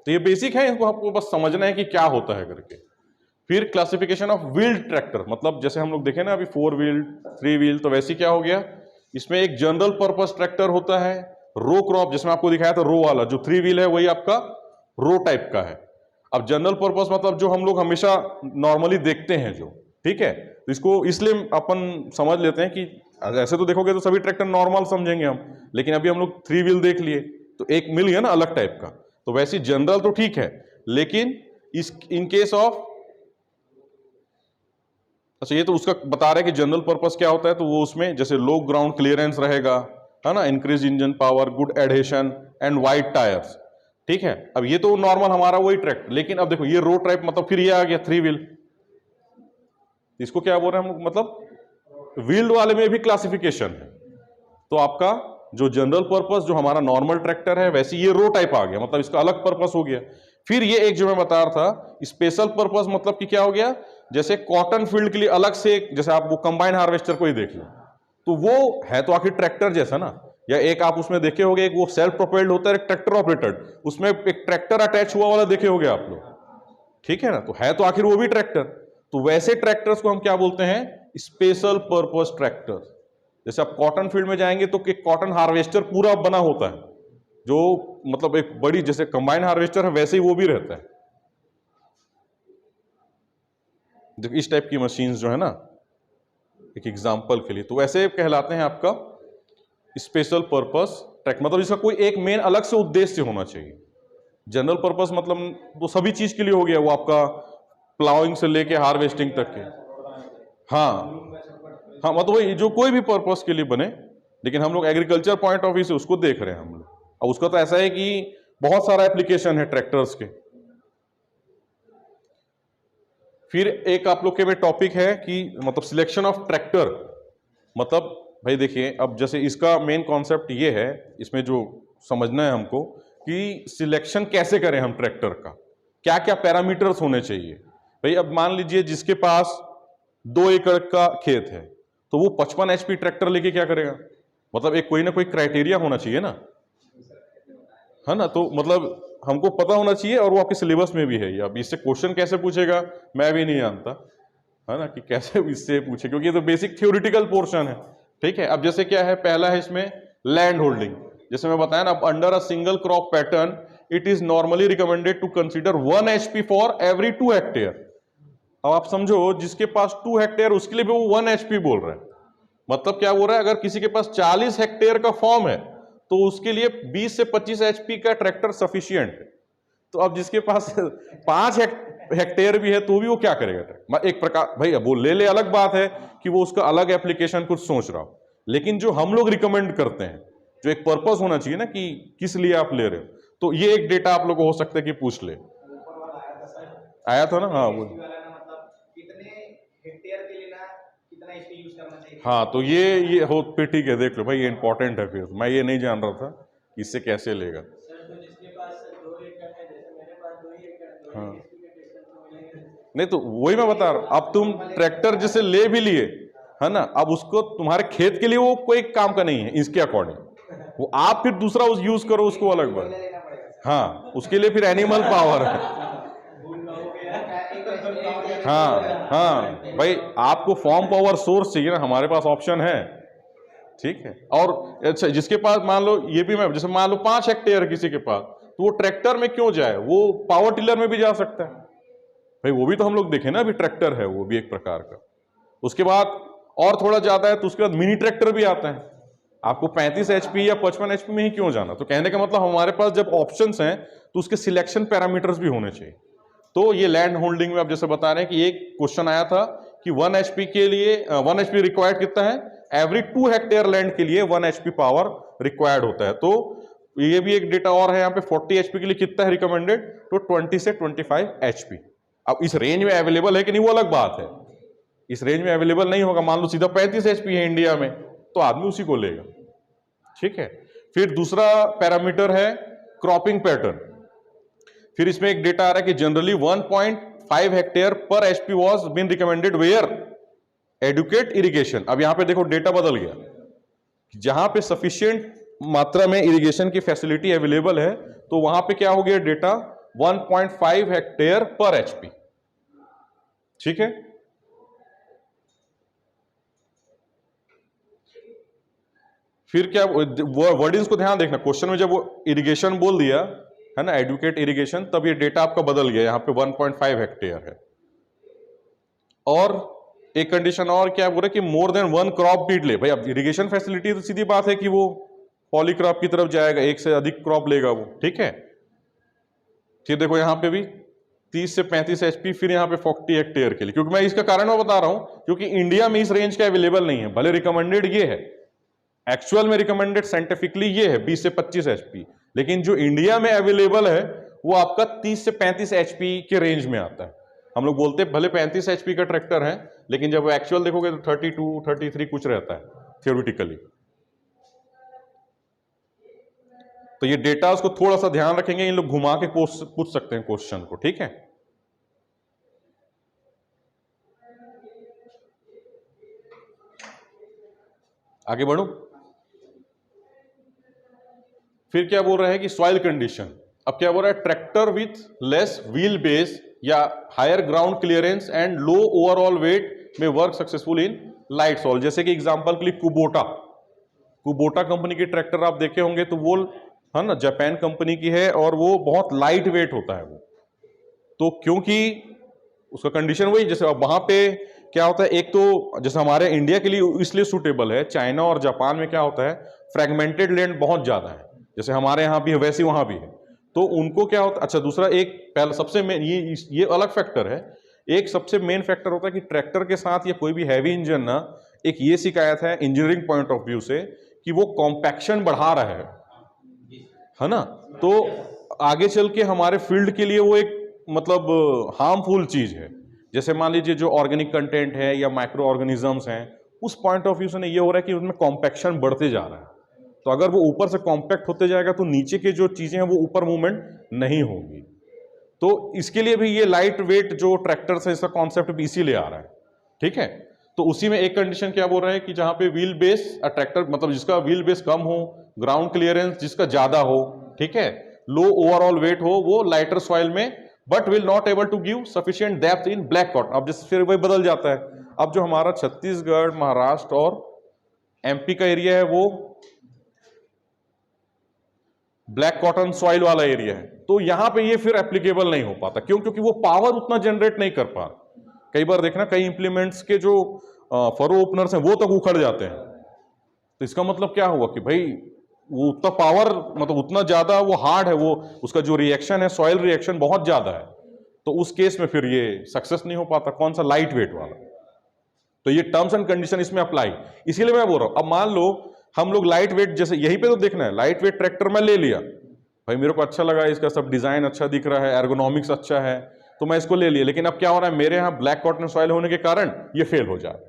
तो ये बेसिक है, इनको आपको बस समझना है कि क्या होता है करके। फिर क्लासिफिकेशन ऑफ व्हील्ड ट्रैक्टर, मतलब जैसे हम लोग देखे ना अभी 4 व्हील 3 व्हील, तो वैसे क्या हो गया, इसमें एक जनरल पर्पस ट्रैक्टर होता है, रो क्रॉप, जिसमें आपको दिखाया था रो वाला, जो 3 व्हील है वही आपका रो टाइप का है। अब जनरल पर्पस मतलब जो हम लोग हमेशा नॉर्मली देखते हैं जो, ठीक है, तो इसको इसलिए अपन समझ लेते हैं कि ऐसे तो देखोगे तो सभी ट्रैक्टर नॉर्मल समझेंगे हम, लेकिन अभी हम लोग 3 व्हील देख लिए तो एक मिल गया ना अलग टाइप का। तो वैसे जनरल तो ठीक है, लेकिन इस इन केस ऑफ, अच्छा ये तो उसका बता रहे हैं कि जनरल पर्पस क्या होता है, तो वो उसमें जैसे लो ग्राउंड क्लियरेंस रहेगा, है ना, increase engine power, good adhesion and wide tyres. ठीक है, अब ये तो नॉर्मल हमारा वही ट्रैक्टर, लेकिन अब देखो ये रो टाइप, मतलब फिर ये आ गया 3 व्हील, इसको क्या बोल रहे हैं हम, मतलब व्हील्ड वाले में भी क्लासिफिकेशन है। तो आपका जो जनरल पर्पस जो हमारा नॉर्मल ट्रैक्टर है, वैसे ये रो टाइप आ गया, मतलब इसका अलग पर्पस हो गया। फिर ये एक जो मैं बता रहा था स्पेशल पर्पस, मतलब कि क्या हो गया, जैसे कॉटन फील्ड के लिए अलग से, जैसे आप वो कंबाइन हार्वेस्टर को ही देख लो, तो वो है तो आखिर ट्रैक्टर जैसा ना, या एक आप उसमें देखे होंगे, एक वो सेल्फ प्रोपेल्ड होता है, एक ट्रैक्टर ऑपरेटेड, उसमें एक ट्रैक्टर अटैच हुआ वाला देखे होंगे आप लोग, ठीक है ना, तो है तो आखिर वो भी ट्रैक्टर। तो वैसे ट्रैक्टर्स को हम क्या बोलते हैं? Special purpose tractor. जैसे आप कॉटन फील्ड में जाएंगे तो एक कॉटन हार्वेस्टर पूरा बना होता है, जो मतलब एक बड़ी जैसे कंबाइन हार्वेस्टर है वैसे ही वो भी रहता है। देखिए इस टाइप की मशीन्स जो है ना, एक एग्जांपल के लिए, तो वैसे कहलाते हैं आपका स्पेशल पर्पस ट्रैक्टर, मतलब इसका कोई एक मेन अलग से उद्देश्य होना चाहिए। जनरल पर्पस मतलब वो सभी चीज के लिए हो गया, वो आपका प्लाउइंग से लेके हार्वेस्टिंग तक के। हाँ हाँ, मतलब वही जो कोई भी पर्पस के लिए बने, लेकिन हम लोग एग्रीकल्चर पॉइंट ऑफ व्यू से उसको देख रहे हैं हम लोग। अब उसका तो ऐसा है कि बहुत सारा एप्लीकेशन है ट्रैक्टर्स के। फिर एक आप लोग के में टॉपिक है कि मतलब सिलेक्शन ऑफ ट्रैक्टर, मतलब भाई देखिए, अब जैसे इसका मेन कॉन्सेप्ट ये है, इसमें जो समझना है हमको कि सिलेक्शन कैसे करें हम ट्रैक्टर का, क्या क्या पैरामीटर्स होने चाहिए। भाई अब मान लीजिए जिसके पास 2 एकड़ का खेत है, तो वो 55 HP ट्रैक्टर लेके क्या करेगा, मतलब एक कोई ना कोई क्राइटेरिया होना चाहिए ना, है ना। तो मतलब हमको पता होना चाहिए, और वो आपके सिलेबस में भी है ये। अब इससे क्वेश्चन कैसे पूछेगा मैं भी नहीं जानता, है ना, कि कैसे इससे पूछे, क्योंकि ये तो बेसिक थ्योरेटिकल पोर्शन है। ठीक है, अब जैसे क्या है, पहला है इसमें लैंड होल्डिंग। जैसे मैं बताया ना, under a single crop pattern it is normally recommended to consider 1 HP for every 2 hectare. अब आप समझो, जिसके पास 2 हेक्टेयर उसके लिए भी वो 1 HP बोल रहे हैं। मतलब क्या बोल रहा है, अगर किसी के पास 40 हेक्टेयर का फॉर्म है तो उसके लिए 20 से 25 HP का ट्रैक्टर सफिशियंट है। तो अब जिसके पास 5 हेक्टेयर भी है तो भी वो क्या करेगा, एक प्रकार भाई अब वो ले ले, अलग बात है कि वो उसका अलग एप्लीकेशन कुछ सोच रहा हो, लेकिन जो हम लोग रिकमेंड करते हैं, जो एक पर्पस होना चाहिए ना कि किस लिए आप ले रहे हो, तो ये एक डेटा आप लोग को हो सकता है कि पूछ ले। आया था ना, हाँ वो, हाँ तो ये हो, फिर ठीक है, देख लो भाई, ये इंपॉर्टेंट है। फिर मैं ये नहीं जान रहा था कि इससे कैसे लेगा। हाँ नहीं, तो वही मैं बता रहा हूं, अब तुम ट्रैक्टर जैसे ले भी लिए, है ना, अब उसको तुम्हारे खेत के लिए वो कोई काम का नहीं है इसके अकॉर्डिंग, वो आप फिर दूसरा उस यूज करो, उसको अलग बात। हाँ, उसके लिए फिर एनिमल पावर है। हाँ हाँ भाई, आपको फॉर्म पावर सोर्स चाहिए ना, हमारे पास ऑप्शन है। ठीक है, और अच्छा, जिसके पास मान लो, ये भी मैं, जैसे मान लो 5 हेक्टेयर किसी के पास, तो वो ट्रैक्टर में क्यों जाए, वो पावर टिलर में भी जा सकता है भाई, वो भी तो हम लोग देखें ना, अभी ट्रैक्टर है वो भी एक प्रकार का। उसके बाद और थोड़ा ज्यादा है तो उसके बाद मिनी ट्रैक्टर भी आता है। आपको 35 HP या 55 HP में ही क्यों जाना, तो कहने का मतलब हमारे पास जब ऑप्शंस हैं तो उसके सिलेक्शन पैरामीटर्स भी होने चाहिए। तो ये लैंड होल्डिंग में आप जैसे बता रहे हैं कि एक क्वेश्चन आया था कि 1 HP के लिए 1 HP रिक्वायर्ड कितना है, एवरी 2 हेक्टेयर लैंड के लिए 1 HP पावर रिक्वायर्ड होता है। तो ये भी एक डेटा और है यहाँ पे, 40 HP के लिए कितना है रिकमेंडेड, तो 20 से 25 HP। अब इस रेंज में अवेलेबल है कि नहीं वो अलग बात है, इस रेंज में अवेलेबल नहीं होगा, मान लो सीधा 35 HP है इंडिया में, तो आदमी उसी को लेगा। ठीक है, फिर दूसरा पैरामीटर है क्रॉपिंग पैटर्न। फिर इसमें एक डेटा आ रहा है कि जनरली 1.5 हेक्टेयर पर HP was been recommended where adequate irrigation. अब यहां पे देखो डेटा बदल गया, जहां पे सफिशिएंट मात्रा में इरिगेशन की फैसिलिटी अवेलेबल है, तो वहां पे क्या हो गया डेटा, 1.5 हेक्टेयर पर HP। ठीक है, फिर क्या, वर्डिंग्स को ध्यान देखना, क्वेश्चन में जब वो इरिगेशन बोल दिया है ना, एडुकेट इरिगेशन, तब ये डेटा आपका बदल गया, यहां पे 1.5 हेक्टेयर है। और एक कंडीशन और क्या बोल रहे कि मोर देन 1 क्रॉप बीट ले। भाई अब इरिगेशन फैसिलिटी तो सीधी बात है कि वो पॉलीक्रॉप की तरफ जाएगा, एक से अधिक क्रॉप लेगा वो। ठीक है, फिर देखो यहां पे भी 30 से 35 HP, फिर यहाँ पे 40 हेक्टेयर के लिए, क्योंकि मैं इसका कारण मैं बता रहा हूं क्योंकि इंडिया में इस रेंज का अवेलेबल नहीं है। भले रिकमेंडेड ये है, एक्चुअल में रिकमेंडेड साइंटिफिकली ये है 20 से 25 HP, लेकिन जो इंडिया में अवेलेबल है वो आपका 30 से 35 HP के रेंज में आता है। हम लोग बोलते हैं भले 35 HP का ट्रैक्टर है, लेकिन जब एक्चुअल देखोगे तो 32, 33 कुछ रहता है थियोरिटिकली। तो ये डेटा उसको थोड़ा सा ध्यान रखेंगे, इन लोग घुमा के पूछ सकते हैं क्वेश्चन को। ठीक है, आगे बढ़ो। फिर क्या बोल रहे हैं कि सॉइल कंडीशन। अब क्या बोल रहा है, tractor with less wheel base या higher ground clearance and low overall weight में work successful in light soil. जैसे कि एग्जांपल के लिए कुबोटा कंपनी के ट्रैक्टर आप देखे होंगे, तो वो है ना जापान कंपनी की है, और वो बहुत लाइट वेट होता है वो। तो क्योंकि उसका कंडीशन वही, जैसे अब वहां पे क्या होता है, एक तो जैसे हमारे इंडिया के लिए इसलिए सूटेबल है, चाइना और जापान में क्या होता है, फ्रेगमेंटेड लैंड बहुत ज्यादा है, जैसे हमारे यहाँ भी है वैसे वहां भी है, तो उनको क्या होता है। अच्छा, दूसरा एक पहला सबसे मेन ये अलग फैक्टर है। एक सबसे मेन फैक्टर होता है कि ट्रैक्टर के साथ या कोई भी हैवी इंजन ना, एक ये शिकायत है इंजीनियरिंग पॉइंट ऑफ व्यू से कि वो कॉम्पैक्शन बढ़ा रहा है ना, तो आगे चल के हमारे फील्ड के लिए वो एक मतलब हार्मफुल चीज है। जैसे मान लीजिए जो ऑर्गेनिक कंटेंट है या माइक्रो ऑर्गेनिजम्स हैं, उस पॉइंट ऑफ व्यू से ये हो रहा है कि उसमें कॉम्पैक्शन बढ़ते जा रहा है। तो अगर वो ऊपर से कॉम्पैक्ट होते जाएगा तो नीचे के जो चीजें हैं वो ऊपर मूवमेंट नहीं होगी। तो इसके लिए भी ये लाइट वेट जो ट्रैक्टर से इसका कॉन्सेप्ट भी इसीलिए आ रहा है, ठीक है। तो उसी में एक कंडीशन क्या बोल रहे हैं कि जहां पे व्हील बेस ट्रैक्टर मतलब जिसका व्हील बेस कम हो, ग्राउंड क्लियरेंस जिसका ज्यादा हो, ठीक है, लो ओवरऑल वेट हो, वो लाइटर सॉइल में but will not able to give sufficient depth in black cotton. अब जैसे फिर वही बदल जाता है। अब जो हमारा छत्तीसगढ़, महाराष्ट्र और एमपी का एरिया है वो ब्लैक कॉटन सॉइल वाला एरिया है, तो यहां पे ये फिर एप्लीकेबल नहीं हो पाता। क्यों? क्योंकि वो पावर उतना जनरेट नहीं कर पा। कई बार देखना कई इंप्लीमेंट्स के जो फरो ओपनर्स हैं वो तक उखड़ जाते हैं। तो इसका मतलब क्या हुआ कि भाई वो उतना पावर मतलब उतना ज्यादा वो हार्ड है, वो उसका जो रिएक्शन है सॉइल रिएक्शन बहुत ज्यादा है, तो उस केस में फिर ये सक्सेस नहीं हो पाता। कौन सा? लाइट वेट वाला। तो ये टर्म्स एंड कंडीशन इसमें अप्लाई, इसीलिए मैं बोल रहा हूं। अब मान लो हम लोग लाइट वेट, जैसे यहीं पे तो देखना है, लाइट वेट ट्रैक्टर मैं ले लिया, भाई मेरे को अच्छा लगा, इसका सब डिजाइन अच्छा दिख रहा है, एर्गोनॉमिक्स अच्छा है, तो मैं इसको ले लिया। लेकिन अब क्या हो रहा है, मेरे यहाँ ब्लैक कॉटन सॉइल होने के कारण ये फेल हो जाए।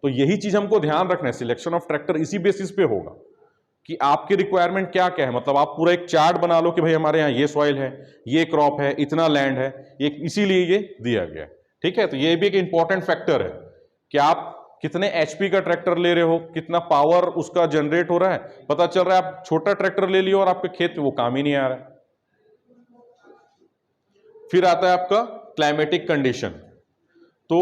तो यही चीज हमको ध्यान रखना है, सिलेक्शन ऑफ ट्रैक्टर इसी बेसिस पे होगा कि आपकी रिक्वायरमेंट क्या क्या है। मतलब आप पूरा एक चार्ट बना लो कि भाई हमारे यहाँ ये सॉइल है, ये क्रॉप है, इतना लैंड है, ये इसीलिए ये दिया गया है, ठीक है। तो ये भी एक इंपॉर्टेंट फैक्टर है कि आप कितने एचपी का ट्रैक्टर ले रहे हो, कितना पावर उसका जनरेट हो रहा है। पता चल रहा है आप छोटा ट्रैक्टर ले लियो और आपके खेत में वो काम ही नहीं आ रहा है। फिर आता है आपका क्लाइमेटिक कंडीशन। तो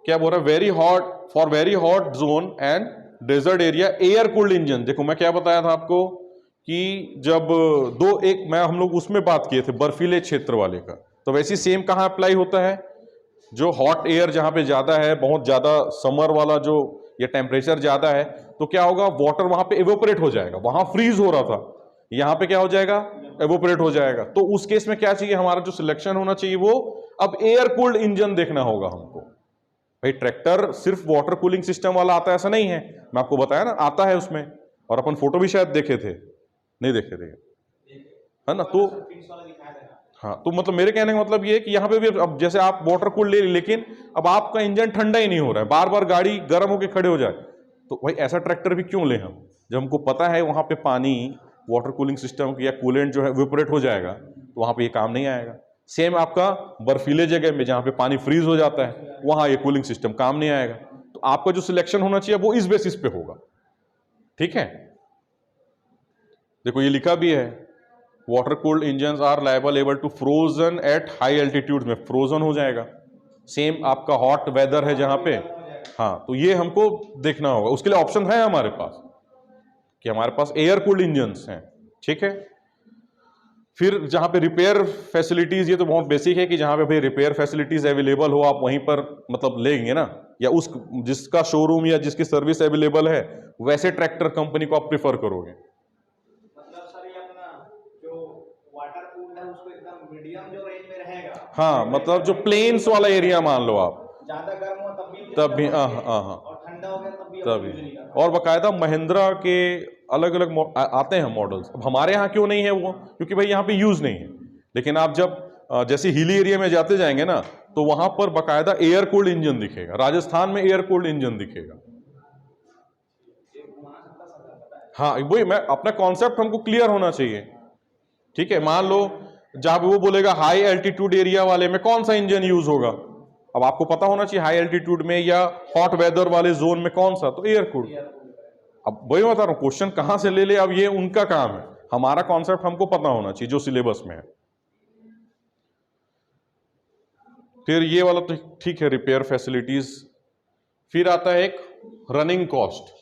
क्या बोल रहा है, very hot, for very hot zone and desert area air cooled engine. देखो मैं क्या बताया था आपको कि जब हम लोग उसमें बात किए थे बर्फीले क्षेत्र वाले का, तो वैसे सेम कहां अप्लाई होता है, जो हॉट एयर जहां पे ज्यादा है, बहुत ज्यादा समर वाला जो ये टेम्परेचर ज्यादा है, तो क्या होगा, वाटर वहां पे एवोपरेट हो जाएगा। वहां फ्रीज हो रहा था, यहां पे क्या हो जाएगा, एवोपरेट हो जाएगा। तो उस केस में क्या चाहिए, हमारा जो सिलेक्शन होना चाहिए वो अब एयर कूल्ड इंजन देखना होगा हमको। भाई ट्रैक्टर सिर्फ वाटर कूलिंग सिस्टम वाला आता है ऐसा नहीं है, मैं आपको बताया ना, आता है उसमें, और अपन फोटो भी शायद देखे थे, नहीं देखे थे, है ना। तो हाँ, तो मतलब मेरे कहने का मतलब ये है कि यहाँ पे भी अब जैसे आप वाटर कूल ले, लेकिन अब आपका इंजन ठंडा ही नहीं हो रहा है, बार बार गाड़ी गर्म होकर खड़े हो जाए, तो भाई ऐसा ट्रैक्टर भी क्यों लें हम, जब हमको पता है वहां पे पानी वाटर कूलिंग सिस्टम या कूलेंट जो है वेपोरेट हो जाएगा, तो वहां पे ये काम नहीं आएगा। सेम आपका बर्फीले जगह में जहां पे पानी फ्रीज हो जाता है, वहां ये कूलिंग सिस्टम काम नहीं आएगा। तो आपका जो सिलेक्शन होना चाहिए वो इस बेसिस पे होगा, ठीक है। देखो ये लिखा भी है, water cooled engine are liable able to frozen at high altitude में फ्रोजन हो जाएगा। सेम आपका हॉट वेदर है जहां पे, हाँ, तो ये हमको देखना होगा। उसके लिए ऑप्शन है हमारे पास कि हमारे पास एयर कूल्ड इंजन्स हैं, ठीक है। फिर जहां पे रिपेयर फैसिलिटीज, ये तो बहुत बेसिक है कि जहां पे भाई रिपेयर फैसिलिटीज अवेलेबल हो, आप वहीं पर मतलब लेंगे ना, या उस जिसका शोरूम या जिसकी सर्विस अवेलेबल है वैसे ट्रैक्टर कंपनी को आप प्रिफर करोगे। मीडियम जो रेंज में रहेगा, हाँ, मतलब जो प्लेन्स वाला एरिया मान लो आप, ज्यादा गर्म हो तब भी हाँ, और ठंडा हो गया तभी तभी। और बाकायदा महिंद्रा के अलग अलग आते हैं मॉडल्स। अब हमारे यहाँ क्यों नहीं है वो, क्योंकि भाई यहाँ पे यूज नहीं है। लेकिन आप जब जैसे हिली एरिया में जाते जाएंगे ना, तो वहां पर बाकायदा एयर कूल्ड इंजन दिखेगा, राजस्थान में एयर कूल्ड इंजन दिखेगा। हाँ, वही मैं, अपना कॉन्सेप्ट हमको क्लियर होना चाहिए, ठीक है। मान लो जहां वो बोलेगा हाई एल्टीट्यूड एरिया वाले में कौन सा इंजन यूज होगा, अब आपको पता होना चाहिए हाई एल्टीट्यूड में या हॉट वेदर वाले जोन में कौन सा, तो एयर कूल्ड। अब वही बता रहा हूं, क्वेश्चन कहां से ले ले, अब ये उनका काम है, हमारा कॉन्सेप्ट हमको पता होना चाहिए जो सिलेबस में है। फिर ये वाला तो ठीक है, रिपेयर फैसिलिटीज। फिर आता है एक रनिंग कॉस्ट।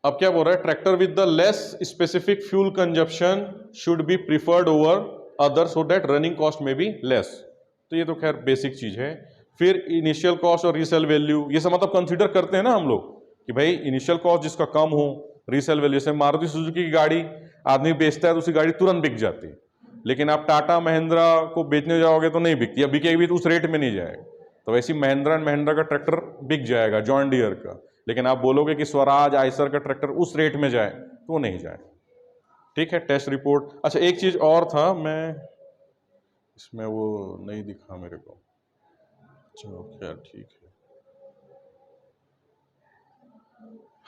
अब क्या बोल रहा है, tractor with the less specific fuel consumption should be preferred over other so that running cost में बी लेस। तो ये तो खैर बेसिक चीज है। फिर इनिशियल कॉस्ट और रीसेल वैल्यू, ये सब मतलब कंसीडर करते हैं ना हम लोग कि भाई इनिशियल कॉस्ट जिसका कम हो, रीसेल वैल्यू। से मारुति सुजुकी की गाड़ी आदमी बेचता है तो उसकी गाड़ी तुरंत बिक जाती है, लेकिन आप टाटा महिंद्रा को बेचने जाओगे तो नहीं बिकती, या बिकेगी तो उस रेट में नहीं जाएगा। तो वैसे महिंद्रा एंड महिंद्रा का ट्रैक्टर बिक जाएगा, जॉन डियर का, लेकिन आप बोलोगे कि स्वराज आइसर का ट्रैक्टर उस रेट में जाए तो वो नहीं जाए। ठीक है, टेस्ट रिपोर्ट। अच्छा, एक चीज और था, मैं इसमें वो नहीं दिखा मेरे को, चलो खैर ठीक है।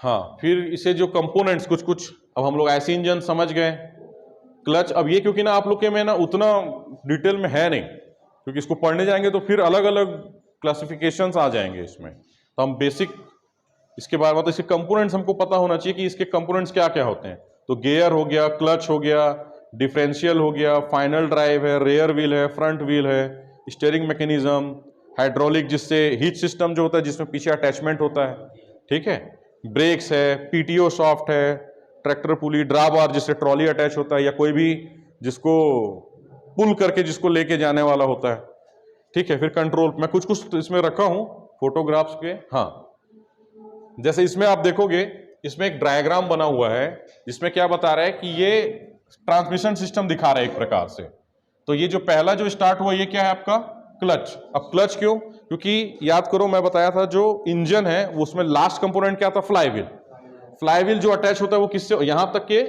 हाँ, फिर इसे जो कंपोनेंट्स कुछ कुछ, अब हम लोग ऐसे इंजन समझ गए, क्लच। अब ये क्योंकि ना आप लोग के में ना उतना डिटेल में है नहीं, क्योंकि इसको पढ़ने जाएंगे तो फिर अलग अलग क्लासिफिकेशंस आ जाएंगे इसमें, तो हम बेसिक इसके बारे में, तो इसके कंपोनेंट्स हमको पता होना चाहिए कि इसके कंपोनेंट्स क्या क्या होते हैं। तो गियर हो गया, क्लच हो गया, डिफरेंशियल हो गया, फाइनल ड्राइव है, रेयर व्हील है, फ्रंट व्हील है, स्टीयरिंग मैकेनिज्म, हाइड्रोलिक जिससे हीट सिस्टम जो होता है जिसमें पीछे अटैचमेंट होता है, ठीक है, ब्रेक्स है, पीटीओ सॉफ्ट है, ट्रैक्टर पुली, ड्रा बार जिससे ट्रॉली अटैच होता है, या कोई भी जिसको पुल करके जिसको लेके जाने वाला होता है, ठीक है। फिर कंट्रोल, मैं कुछ कुछ इसमें रखा हूं फोटोग्राफ्स के। हाँ, जैसे इसमें आप देखोगे, इसमें एक डायग्राम बना हुआ है जिसमें क्या बता रहा है कि ये ट्रांसमिशन सिस्टम दिखा रहा है एक प्रकार से। तो ये जो पहला जो स्टार्ट हुआ ये क्या है आपका, क्लच। अब क्लच क्यों, क्योंकि याद करो मैं बताया था जो इंजन है वो उसमें लास्ट कंपोनेंट क्या था, फ्लाईव्हील। फ्लाईव्हील जो अटैच होता है वो किससे, यहां तक के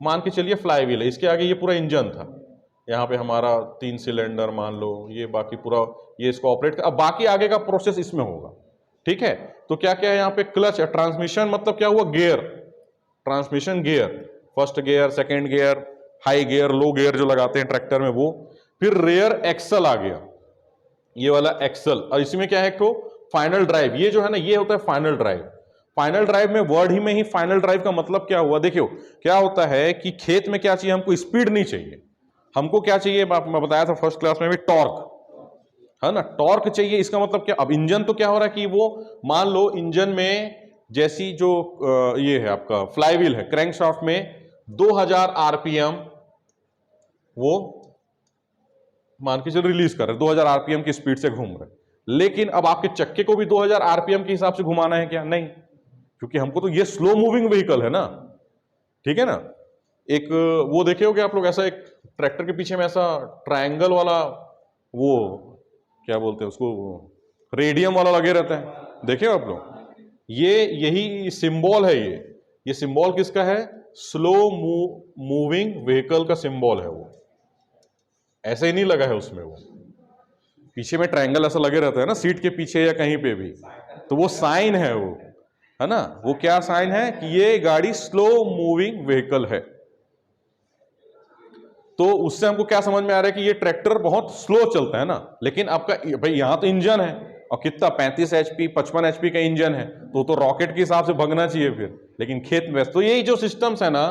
मान के चलिए फ्लाईव्हील है, इसके आगे ये पूरा इंजन था, यहाँ पे हमारा 3 सिलेंडर मान लो, ये बाकी पूरा ये इसको ऑपरेट कर, अब बाकी आगे का प्रोसेस इसमें होगा, ठीक है। तो क्या क्या है यहाँ पे, क्लच है, ट्रांसमिशन मतलब क्या हुआ, gear, transmission gear, first gear, second gear, high gear, लो गियर जो लगाते हैं ट्रैक्टर में वो। फिर रेयर एक्सल आ गया, ये वाला एक्सल, और इसमें क्या है, तो फाइनल ड्राइव, ये जो है ना ये होता है फाइनल ड्राइव। फाइनल ड्राइव में वर्ड ही में ही फाइनल ड्राइव का मतलब क्या हुआ, देखियो क्या होता है कि खेत में क्या चाहिए हमको, स्पीड नहीं चाहिए, हमको क्या चाहिए, मैं बताया था फर्स्ट क्लास में भी, टॉर्क, है ना, टॉर्क चाहिए। इसका मतलब क्या, अब इंजन तो क्या हो रहा है कि वो मान लो इंजन में जैसी जो ये है आपका फ्लाईव्हील है, क्रैंकशाफ्ट में 2000 आरपीएम वो मान के चलो रिलीज कर रहे, 2000 आरपीएम की स्पीड से घूम रहे, लेकिन अब आपके चक्के को भी 2000 आरपीएम के हिसाब से घुमाना है क्या, नहीं, क्योंकि हमको तो ये स्लो मूविंग व्हीकल है ना, ठीक है ना। एक वो देखे होगे आप लोग, ऐसा एक ट्रैक्टर के पीछे में ऐसा ट्रायंगल वाला वो क्या बोलते हैं उसको, रेडियम वाला लगे रहता है, देखे हो आप लोग, ये यही सिंबल है, ये सिंबल किसका है, स्लो मूविंग व्हीकल का सिंबल है वो, ऐसे ही नहीं लगा है उसमें, वो पीछे में ट्रायंगल ऐसा लगे रहता है ना सीट के पीछे या कहीं पे भी, तो वो साइन है वो, है ना, वो क्या साइन है कि ये गाड़ी स्लो मूविंग व्हीकल है। तो उससे हमको क्या समझ में आ रहा है कि ये ट्रैक्टर बहुत स्लो चलता है ना, लेकिन आपका भाई यहां तो इंजन है, और कितना 35 एचपी 55 एचपी का इंजन है, तो रॉकेट के हिसाब से भगना चाहिए फिर, लेकिन खेत में तो यही जो सिस्टम्स है ना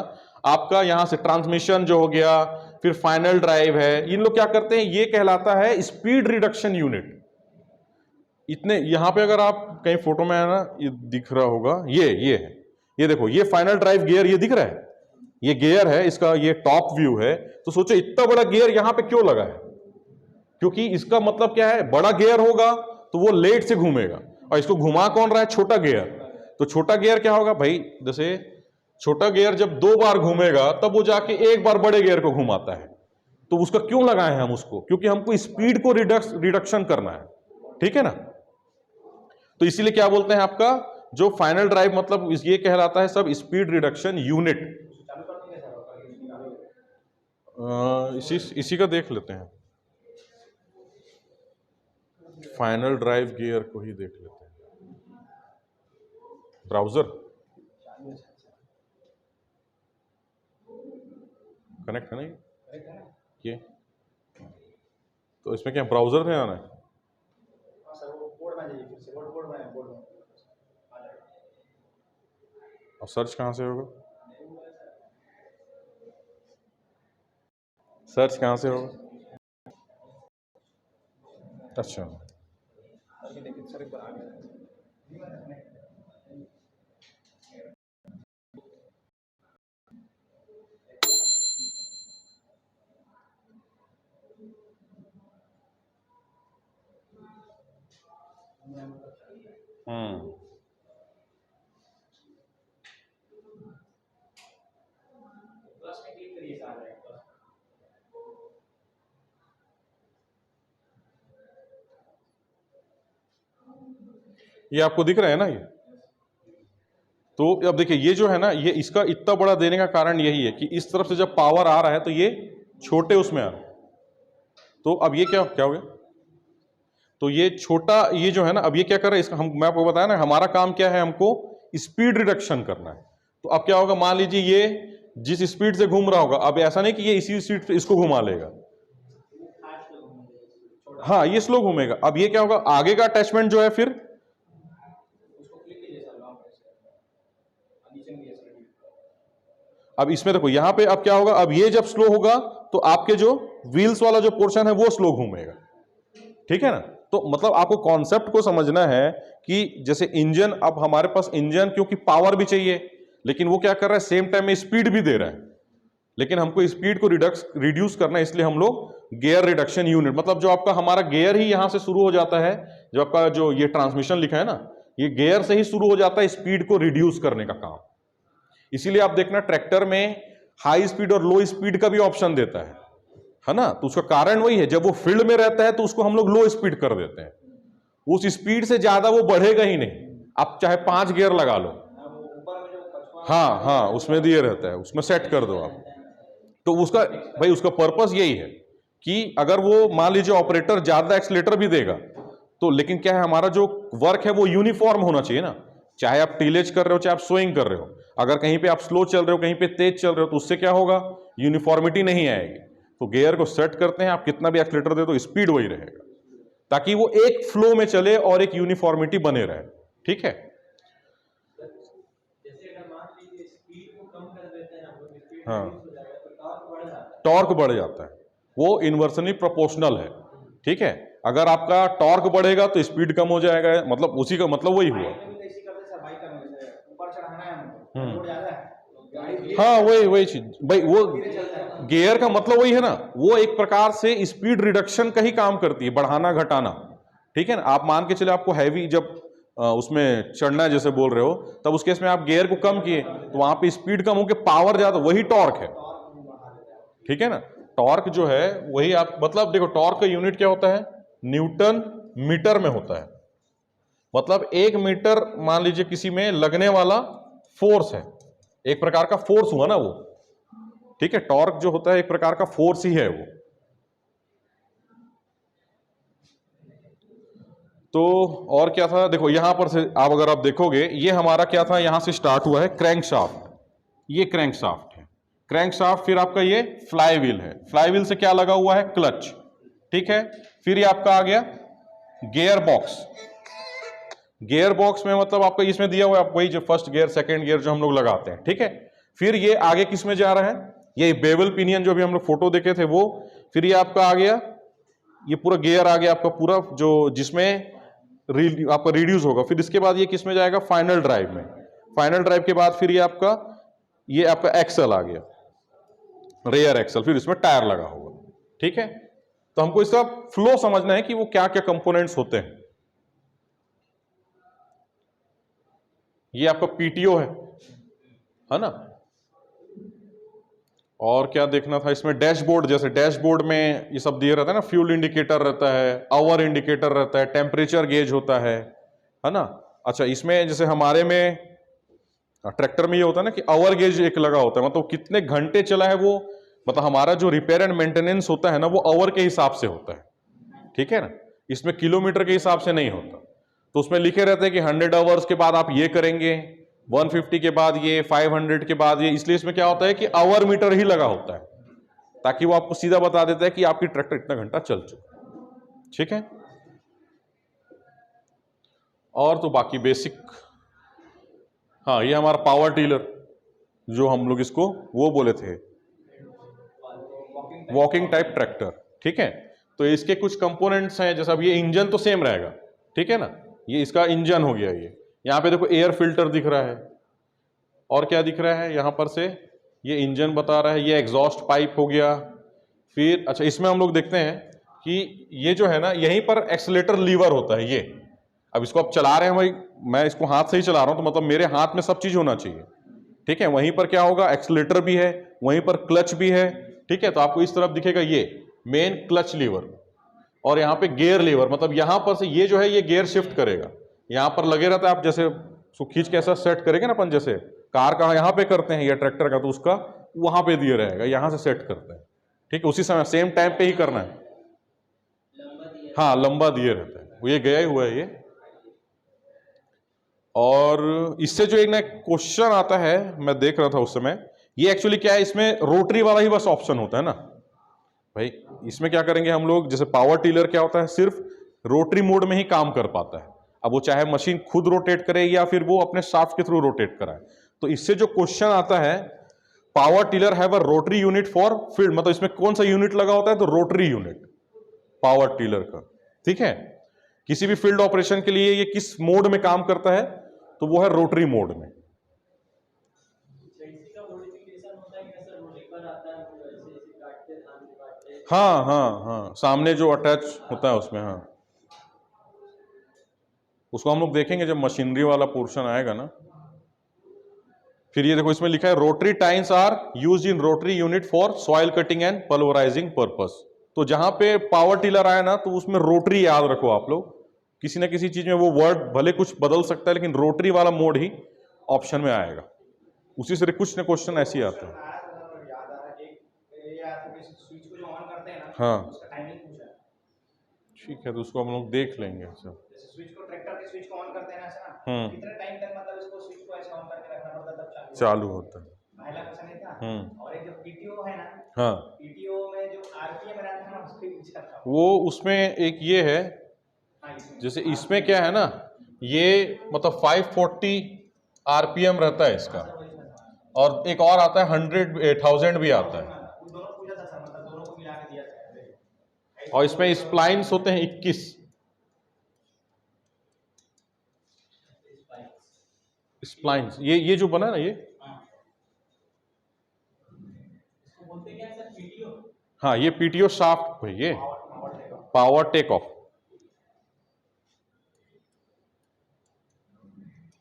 आपका, यहां से ट्रांसमिशन जो हो गया, फिर फाइनल ड्राइव है, इन लोग क्या करते हैं, ये कहलाता है स्पीड रिडक्शन यूनिट। इतने यहां पे अगर आप कहीं फोटो में है ना, ये दिख रहा होगा, ये है, ये देखो, ये फाइनल ड्राइव गियर, ये दिख रहा है, ये गियर है इसका, ये टॉप व्यू है। तो सोचो इतना बड़ा गियर यहां पे क्यों लगा है, क्योंकि इसका मतलब क्या है, बड़ा गियर होगा तो वो लेट से घूमेगा, और इसको घुमा कौन रहा है, छोटा गियर। तो छोटा गियर क्या होगा भाई, जैसे छोटा गियर जब 2 बार घूमेगा तब वो जाके एक बार बड़े गियर को घुमाता है, तो उसका क्यों लगाए हैं हम उसको, क्योंकि हमको स्पीड को रिडक्शन करना है, ठीक है ना। तो इसीलिए क्या बोलते हैं आपका जो फाइनल ड्राइव, मतलब ये कहलाता है सब स्पीड रिडक्शन यूनिट। इसी का देख लेते हैं, फाइनल ड्राइव गियर को ही देख लेते हैं, ब्राउजर कनेक्ट है ना ये, तो इसमें क्या ब्राउजर में आना है, और सर्च कहां से होगा, सर्च कहां से होगा, अच्छा प्लस में क्लिक करिए सारा है प्लस। ये आपको दिख रहा है ना ये? तो अब देखिए ये जो है ना, ये इसका इतना बड़ा देने का कारण यही है कि इस तरफ से जब पावर आ रहा है तो ये छोटे उसमें आ रहा है। तो अब ये क्या क्या हो गया? तो ये छोटा, ये जो है ना, अब ये क्या कर रहा है इसका, हम मैं आपको बताया ना, हमारा काम क्या है, हमको स्पीड रिडक्शन करना है। तो अब क्या होगा, मान लीजिए ये जिस स्पीड से घूम रहा होगा, अब ऐसा नहीं कि ये इसी स्पीड पे इसको घुमा लेगा, हाँ ये स्लो घूमेगा। अब ये क्या होगा, आगे का अटैचमेंट जो है फिर उसको क्लिक कीजिए सर, वहां पर नीचे में ये सर। अब इसमें देखो यहां पे अब क्या होगा, अब ये जब स्लो होगा तो आपके जो व्हील्स वाला जो पोर्शन है वो स्लो घूमेगा, ठीक है ना। तो मतलब आपको कॉन्सेप्ट को समझना है कि जैसे इंजन, अब हमारे पास इंजन क्योंकि पावर भी चाहिए, लेकिन वो क्या कर रहा है, सेम टाइम में स्पीड भी दे रहा है, लेकिन हमको स्पीड को रिड्यूस करना है, इसलिए हम लोग गियर रिडक्शन यूनिट, मतलब जो आपका हमारा गियर ही यहां से शुरू हो जाता है, जो आपका जो ये ट्रांसमिशन लिखा है ना, ये गियर से ही शुरू हो जाता है स्पीड को रिड्यूस करने का काम। इसीलिए आप देखना ट्रैक्टर में हाई स्पीड और लो स्पीड का भी ऑप्शन देता है ना। तो उसका कारण वही है, जब वो फील्ड में रहता है तो उसको हम लोग लो स्पीड कर देते हैं, उस स्पीड से ज्यादा वो बढ़ेगा ही नहीं, आप चाहे 5 गियर लगा लो, ऊपर में जो कछुआ हाँ हाँ उसमें दिए रहता है, उसमें सेट कर दो आप। तो उसका भाई उसका पर्पस यही है कि अगर वो मान लीजिए ऑपरेटर ज्यादा एक्सीलेटर भी देगा तो, लेकिन क्या है, हमारा जो वर्क है वो यूनिफॉर्म होना चाहिए ना, चाहे आप टीलेज कर रहे हो चाहे आप स्विंग कर रहे हो, अगर कहीं पे आप स्लो चल रहे हो कहीं पे तेज चल रहे हो तो उससे क्या होगा, यूनिफॉर्मिटी नहीं आएगी। तो गियर को सेट करते हैं, आप कितना भी एक्सीलेटर दे दो स्पीड वही रहेगा, ताकि वो एक फ्लो में चले और एक यूनिफॉर्मिटी बने रहे, ठीक है। जैसे अगर मान लीजिए स्पीड को कम कर देते हैं हम लोग, स्पीड हाँ, रिड्यूस हो जाएगा तो टॉर्क बढ़ जाता है। टॉर्क बढ़ जाता है, वो इन्वर्सली प्रोपोर्शनल है, ठीक है। अगर आपका टॉर्क बढ़ेगा तो स्पीड कम हो जाएगा, मतलब उसी का मतलब वही हुआ। बाइक में भी तो इसी करते सर, बाइक में जैसे ऊपर चढ़ाना है हमको, लोड ज्यादा है तो गाड़ी धीरे हाँ वही चीज भाई, वो चलता है। गियर का मतलब वही है ना, वो एक प्रकार से स्पीड रिडक्शन का ही काम करती है, बढ़ाना घटाना, ठीक है ना। आप मान के चले आपको हैवी जब उसमें चढ़ना है जैसे बोल रहे हो, तब उस केस में आप गियर को कम किए तो वहां पे स्पीड कम होकर पावर ज्यादा, वही टॉर्क है, ठीक है ना। टॉर्क जो है वही आप, मतलब देखो टॉर्क का यूनिट क्या होता है, न्यूटन मीटर में होता है, मतलब 1 मीटर मान लीजिए किसी में लगने वाला फोर्स है, एक प्रकार का फोर्स हुआ ना वो, ठीक है। टॉर्क जो होता है एक प्रकार का फोर्स ही है वो। तो और क्या था, देखो यहां पर से आप अगर आप देखोगे, ये हमारा क्या था, यहां से स्टार्ट हुआ है क्रैंक शाफ्ट, ये क्रैंक शाफ्ट है, क्रैंक शाफ्ट, फिर आपका ये फ्लाई व्हील है, फ्लाई व्हील से क्या लगा हुआ है, क्लच, ठीक है। फिर ये आपका आ गया गियर बॉक्स, गियर बॉक्स में मतलब आपका इसमें दिया हुआ है, आप वही जो फर्स्ट गियर सेकंड गियर जो हम लोग लगाते हैं, ठीक है। फिर ये आगे किस में जा रहा है, ये बेवल पिनियन जो भी हम लोग फोटो देखे थे वो, फिर ये आपका आ गया, ये पूरा गियर आ गया आपका पूरा, जो जिसमें आपका रिड्यूस होगा। फिर इसके बाद ये किस में जाएगा, फाइनल ड्राइव में, फाइनल ड्राइव के बाद फिर ये आपका एक्सल आ गया, रेयर एक्सल, फिर इसमें टायर लगा होगा, ठीक है। तो हमको इसका फ्लो समझना है कि वो क्या क्या कंपोनेंट्स होते हैं। ये आपका पीटीओ है ना। और क्या देखना था इसमें, डैशबोर्ड, जैसे डैशबोर्ड में ये सब दिया रहता है ना, फ्यूल इंडिकेटर रहता है, आवर इंडिकेटर रहता है, टेम्परेचर गेज होता है ना। अच्छा, इसमें जैसे हमारे में ट्रैक्टर में ये होता है ना कि आवर गेज एक लगा होता है, मतलब कितने घंटे चला है वो, मतलब हमारा जो रिपेयर एंड मेंटेनेंस होता है ना वो आवर के हिसाब से होता है, ठीक है ना। इसमें किलोमीटर के हिसाब से नहीं होता। तो उसमें लिखे रहते हैं कि 100 आवर्स के बाद आप ये करेंगे, 150 के बाद ये, 500 के बाद ये, इसलिए इसमें क्या होता है कि आवर मीटर ही लगा होता है, ताकि वो आपको सीधा बता देता है कि आपकी ट्रैक्टर इतना घंटा चल चुका, ठीक है। और तो बाकी बेसिक, हाँ ये हमारा पावर टीलर जो हम लोग इसको वो बोले थे, वॉकिंग टाइप ट्रैक्टर, ठीक है। तो इसके कुछ कंपोनेंट्स हैं, जैसा अब ये इंजन तो सेम रहेगा, ठीक है ना, ये इसका इंजन हो गया। ये यहां पे देखो एयर फिल्टर दिख रहा है, और क्या दिख रहा है यहां पर से, ये इंजन बता रहा है, ये एग्जॉस्ट पाइप हो गया। फिर अच्छा, इसमें हम लोग देखते हैं कि ये जो है ना, यहीं पर एक्सीलेटर लीवर होता है, ये अब इसको आप चला रहे हैं भाई, मैं इसको हाथ से ही चला रहा हूं तो मतलब मेरे हाथ में सब चीज होना चाहिए, ठीक है। वहीं पर क्या होगा, एक्सीलरेटर भी है, वहीं पर क्लच भी है, ठीक है। तो आपको इस तरफ दिखेगा ये मेन क्लच लीवर, और यहाँ पे गियर लीवर, मतलब यहां पर से ये जो है ये गियर शिफ्ट करेगा, यहां पर लगे रहता है। आप जैसे उसको खींच के ऐसा सेट करेंगे ना अपन, जैसे कार का यहाँ पे करते हैं या ट्रैक्टर का, तो उसका वहां पे दिए रहेगा, यहां से सेट करते हैं, ठीक है। उसी समय सेम टाइम पे ही करना है, हाँ लंबा दिए रहता है, वो ये गया ही हुआ है ये। और इससे जो एक ना क्वेश्चन आता है, मैं देख रहा था उस समय, ये एक्चुअली क्या है, इसमें रोटरी वाला ही बस ऑप्शन होता है ना भाई। इसमें क्या करेंगे हम लोग, जैसे पावर टिलर क्या होता है, सिर्फ रोटरी मोड में ही काम कर पाता है। अब वो चाहे मशीन खुद रोटेट करे या फिर वो अपने शाफ्ट के थ्रू रोटेट कराए। तो इससे जो क्वेश्चन आता है, power tiller have a rotary unit for field, मतलब इसमें कौन सा यूनिट लगा होता है, तो रोटरी यूनिट पावर टिलर का, ठीक है। किसी भी फील्ड ऑपरेशन के लिए ये किस मोड में काम करता है, तो वो है रोटरी मोड में। हाँ हाँ हाँ, सामने जो अटैच होता है उसमें, हाँ उसको हम लोग देखेंगे जब मशीनरी वाला पोर्शन आएगा ना। फिर ये देखो इसमें लिखा है rotary tines are used in rotary unit for soil cutting and pulverising purpose. तो जहां पे पावर टिलर आया ना, तो उसमें रोटरी याद रखो आप लोग, किसी ना किसी चीज में वो वर्ड भले कुछ बदल सकता है, लेकिन रोटरी वाला मोड ही ऑप्शन में आएगा। उसी से कुछ ना क्वेश्चन ऐसे ही आते हैं। स्विच को जो ऑन करते हैं ना, हाँ उसका टाइमिंग पूछा है। ठीक है, तो उसको हम लोग देख लेंगे सब। जैसे स्विच को, ट्रैक्टर के स्विच को ऑन करते हैं ना, ऐसा कितने टाइम तक मतलब इसको स्विच को ऐसे ऑन करके रखना पड़ता है तब चालू होता है। पहला क्वेश्चन ये था। और एक जो पीटीओ है ना, हाँ पीटीओ में जो आरपीएम रहता है ना, उसको पूछा था वो उसमें एक ये है, जैसे इसमें क्या है ना, ये मतलब 540 आरपीएम रहता है इसका, और एक और आता है 100,000 भी आता है, दोनों पूछा था सर, मतलब दोनों को मिला के दिया था। और इसमें स्प्लाइंस होते हैं 21 स्प्लाइंस। ये जो बना ना, ये इसको बोलते हैं क्या सर, पीटीओ? हाँ ये पीटीओ शाफ्ट है, ये power take off,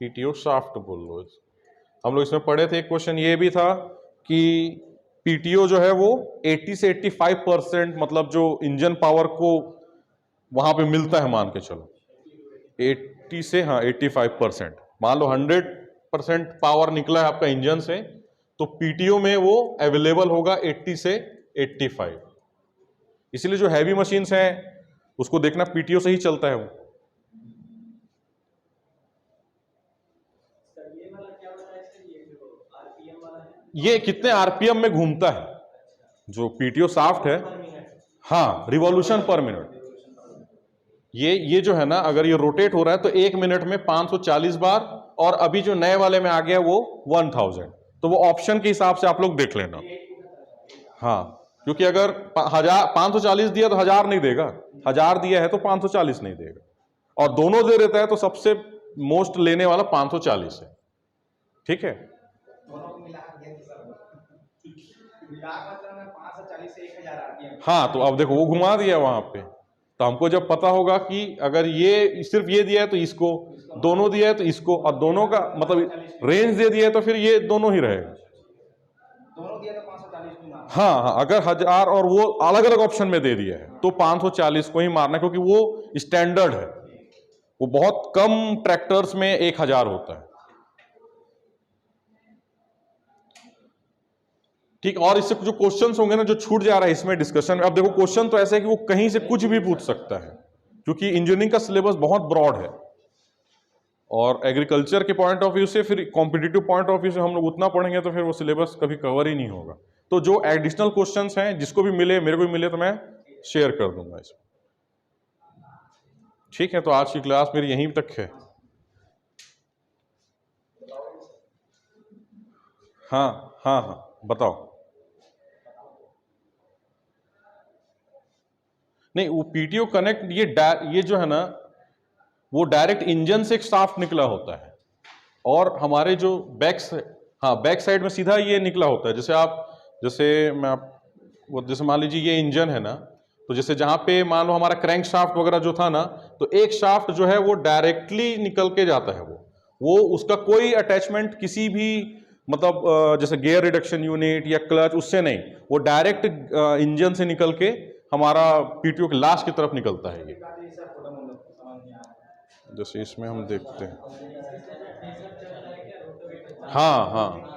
PTO shaft बोल लो। हम लोग इसमें पढ़े थे, एक क्वेश्चन ये भी था कि पीटीओ जो है वो 80 से 85% मतलब जो इंजन पावर को वहां पे मिलता है, मान के चलो 80 से, हाँ 85%, मान लो 100% पावर निकला है आपका इंजन से, तो पीटीओ में वो अवेलेबल होगा 80 से 85। इसीलिए जो हैवी मशीन्स हैं उसको देखना पीटीओ से ही चलता है वो। ये कितने आरपीएम में घूमता है जो पीटीओ शाफ्ट है, हाँ रिवॉल्यूशन पर मिनट। ये जो है ना, अगर ये रोटेट हो रहा है तो 1 मिनट में 540 बार, और अभी जो नए वाले में आ गया वो 1000। तो वो ऑप्शन के हिसाब से आप लोग देख लेना, हाँ क्योंकि अगर 540 दिया तो 1000 नहीं देगा, 1000 दिया है तो 540 नहीं देगा, और दोनों दे देता है तो सबसे मोस्ट लेने वाला 540 है, ठीक है। हाँ तो अब देखो वो घुमा दिया वहां पे, तो हमको जब पता होगा कि अगर ये सिर्फ ये दिया है तो इसको, दोनों दिया है तो इसको, और दोनों का मतलब रेंज दे दिया है तो फिर ये दोनों ही रहेगा। दोनों दिया तो 540 हाँ हाँ, अगर 1000 और वो अलग अलग ऑप्शन में दे दिया है तो 540 को ही मारना, क्योंकि वो स्टैंडर्ड है, वो बहुत कम ट्रैक्टर्स में 1000 होता है, ठीक। और इससे जो क्वेश्चंस होंगे ना जो छूट जा रहा है इसमें डिस्कशन में, अब देखो क्वेश्चन तो ऐसे है कि वो कहीं से कुछ भी पूछ सकता है, क्योंकि इंजीनियरिंग का सिलेबस बहुत ब्रॉड है, और एग्रीकल्चर के पॉइंट ऑफ व्यू से, फिर कॉम्पिटिटिव पॉइंट ऑफ व्यू से हम लोग उतना पढ़ेंगे तो फिर वो सिलेबस कभी कवर ही नहीं होगा। तो जो एडिशनल क्वेश्चंस हैं, जिसको भी मिले, मेरे को भी मिले, तो मैं शेयर कर दूंगा इसमें, ठीक है। तो आज की क्लास मेरी यहीं तक है। हाँ हाँ हाँ बताओ। नहीं वो पीटीओ कनेक्ट, ये जो है ना, वो डायरेक्ट इंजन से एक शाफ्ट निकला होता है, और हमारे जो बैक साइड में सीधा ये निकला होता है। जैसे मैं वो जैसे मान लीजिए ये इंजन है ना, तो जैसे जहां पे मान लो हमारा क्रैंक शाफ्ट वगैरह जो था ना, तो एक शाफ्ट जो है वो डायरेक्टली निकल के जाता है, वो उसका कोई अटैचमेंट किसी भी मतलब जैसे गियर रिडक्शन यूनिट या क्लच उससे नहीं, वो डायरेक्ट इंजन से निकल के हमारा पीटीओ के लास्ट की तरफ निकलता है ये। जैसे इसमें हम देखते हैं, हाँ हाँ,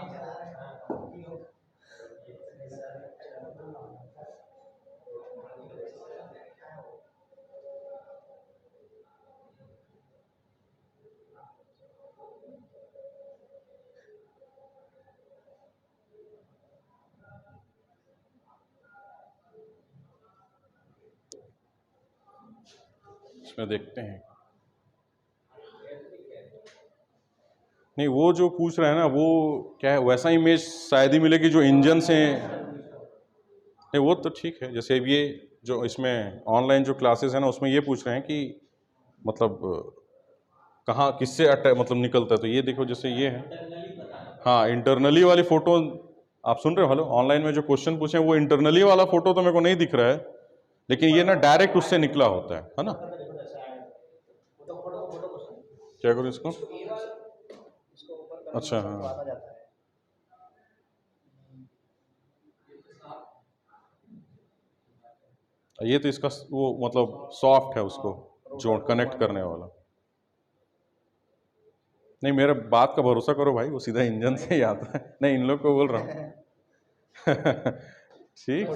इसमें देखते हैं। नहीं, वो जो पूछ रहे हैं ना, वो क्या है, वैसा इमेज शायद ही मिलेगी जो इंजन से। नहीं, वो तो ठीक है। जैसे ये जो इसमें ऑनलाइन जो क्लासेस है ना, उसमें ये पूछ रहे हैं कि मतलब कहाँ किससे मतलब निकलता है, तो ये देखो जैसे ये है, हाँ इंटरनली वाली फोटो आप सुन रहे हो। हेलो, ऑनलाइन में जो क्वेश्चन पूछे हैं वो इंटरनली वाला फोटो तो मेरे को नहीं दिख रहा है, लेकिन ये ना डायरेक्ट उससे निकला होता है ना। क्या करूँ इसको? अच्छा, हाँ, ये तो इसका वो मतलब सॉफ्ट है, उसको जो कनेक्ट करने वाला। नहीं, मेरे बात का भरोसा करो भाई, वो सीधा इंजन से ही आता है। नहीं, इन लोग को बोल रहा हूँ। ठीक,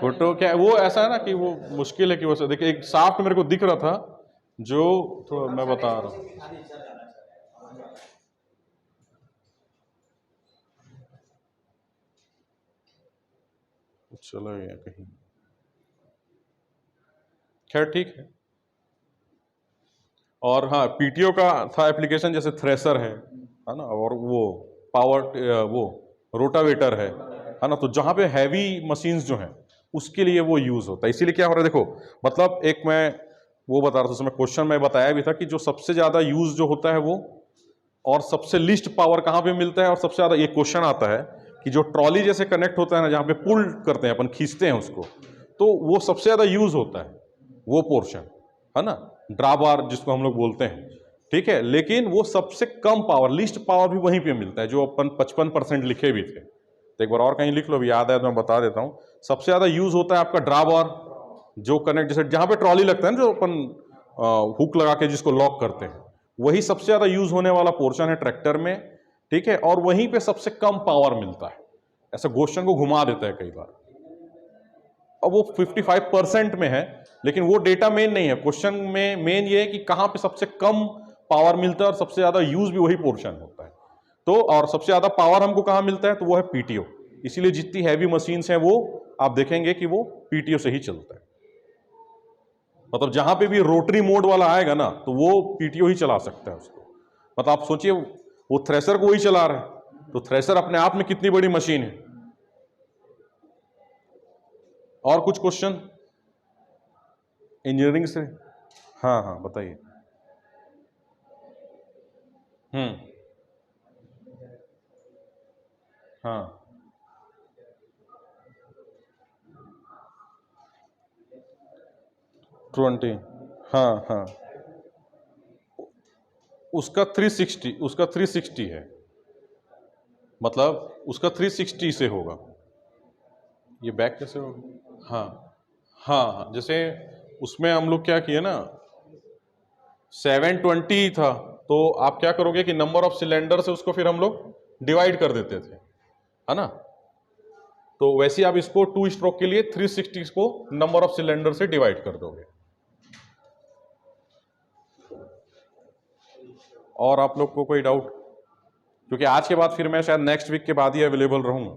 फोटो क्या है, वो ऐसा है ना कि वो मुश्किल है कि वो देखिए एक साफ्ट मेरे को दिख रहा था जो थोड़ा मैं बता रहा हूँ। चलो ये कहीं, खैर ठीक है। और हाँ, पीटीओ का था एप्लीकेशन, जैसे थ्रेसर है ना, और वो पावर वो रोटावेटर है ना, तो जहाँ पे हैवी मशीन्स जो हैं उसके लिए वो यूज़ होता है। इसीलिए क्या हो रहा है देखो, मतलब एक मैं वो बता रहा था उसमें, क्वेश्चन में बताया भी था कि जो सबसे ज़्यादा यूज़ जो होता है वो, और सबसे लिस्ट पावर कहाँ पे मिलता है, और सबसे ज़्यादा ये क्वेश्चन आता है कि जो ट्रॉली जैसे कनेक्ट होता है ना, जहाँ पे पुल करते हैं अपन, खींचते हैं उसको, तो वो सबसे ज़्यादा यूज़ होता है वो पोर्शन, है ना, ड्रा बार जिसको हम लोग बोलते हैं, ठीक है। लेकिन वो सबसे कम पावर, लिस्ट पावर भी वहीं पे मिलता है, जो अपन 55% लिखे भी थे। तो एक बार और कहीं लिख लो, अभी याद है तो मैं बता देता हूँ। सबसे ज़्यादा यूज़ होता है आपका ड्रा बार, जो कनेक्ट जैसे जहाँ पे ट्रॉली लगता है ना, जो अपन हुक लगा के जिसको लॉक करते हैं, वही सबसे ज़्यादा यूज़ होने वाला पोर्शन है ट्रैक्टर में, ठीक है। और वहीं पे सबसे कम पावर मिलता है। ऐसा क्वेश्चन को घुमा देता है कई बार। अब वो 55% में है, लेकिन वो डेटा मेन नहीं है क्वेश्चन में। मेन ये है कि कहाँ पे सबसे कम पावर मिलता है और सबसे ज़्यादा यूज भी वही पोर्शन होता है। तो और सबसे ज़्यादा पावर हमको कहाँ मिलता है, तो वो है पीटीओ। इसीलिए जितनी हैवी मशीन्स हैं वो आप देखेंगे कि वो पीटीओ से ही चलता है। मतलब जहां पे भी रोटरी मोड वाला आएगा ना, तो वो पीटीओ ही चला सकता है उसको। मतलब आप सोचिए, वो थ्रेसर को ही चला रहा है, तो थ्रेसर अपने आप में कितनी बड़ी मशीन है। और कुछ क्वेश्चन इंजीनियरिंग से? हाँ हाँ, बताइए। हम्म, हाँ 20, हाँ हाँ, उसका 360 है, मतलब उसका 360 से होगा। ये बैक कैसे होगा? हाँ हाँ हाँ, जैसे उसमें हम लोग क्या किए ना, 720 था, तो आप क्या करोगे कि नंबर ऑफ सिलेंडर से उसको फिर हम लोग डिवाइड कर देते थे, है ना। तो वैसे आप इसको 2 स्ट्रोक के लिए 360 को नंबर ऑफ सिलेंडर से डिवाइड कर दोगे। और आप लोग को कोई डाउट? क्योंकि आज के बाद फिर मैं शायद नेक्स्ट वीक के बाद ही अवेलेबल रहूंगा,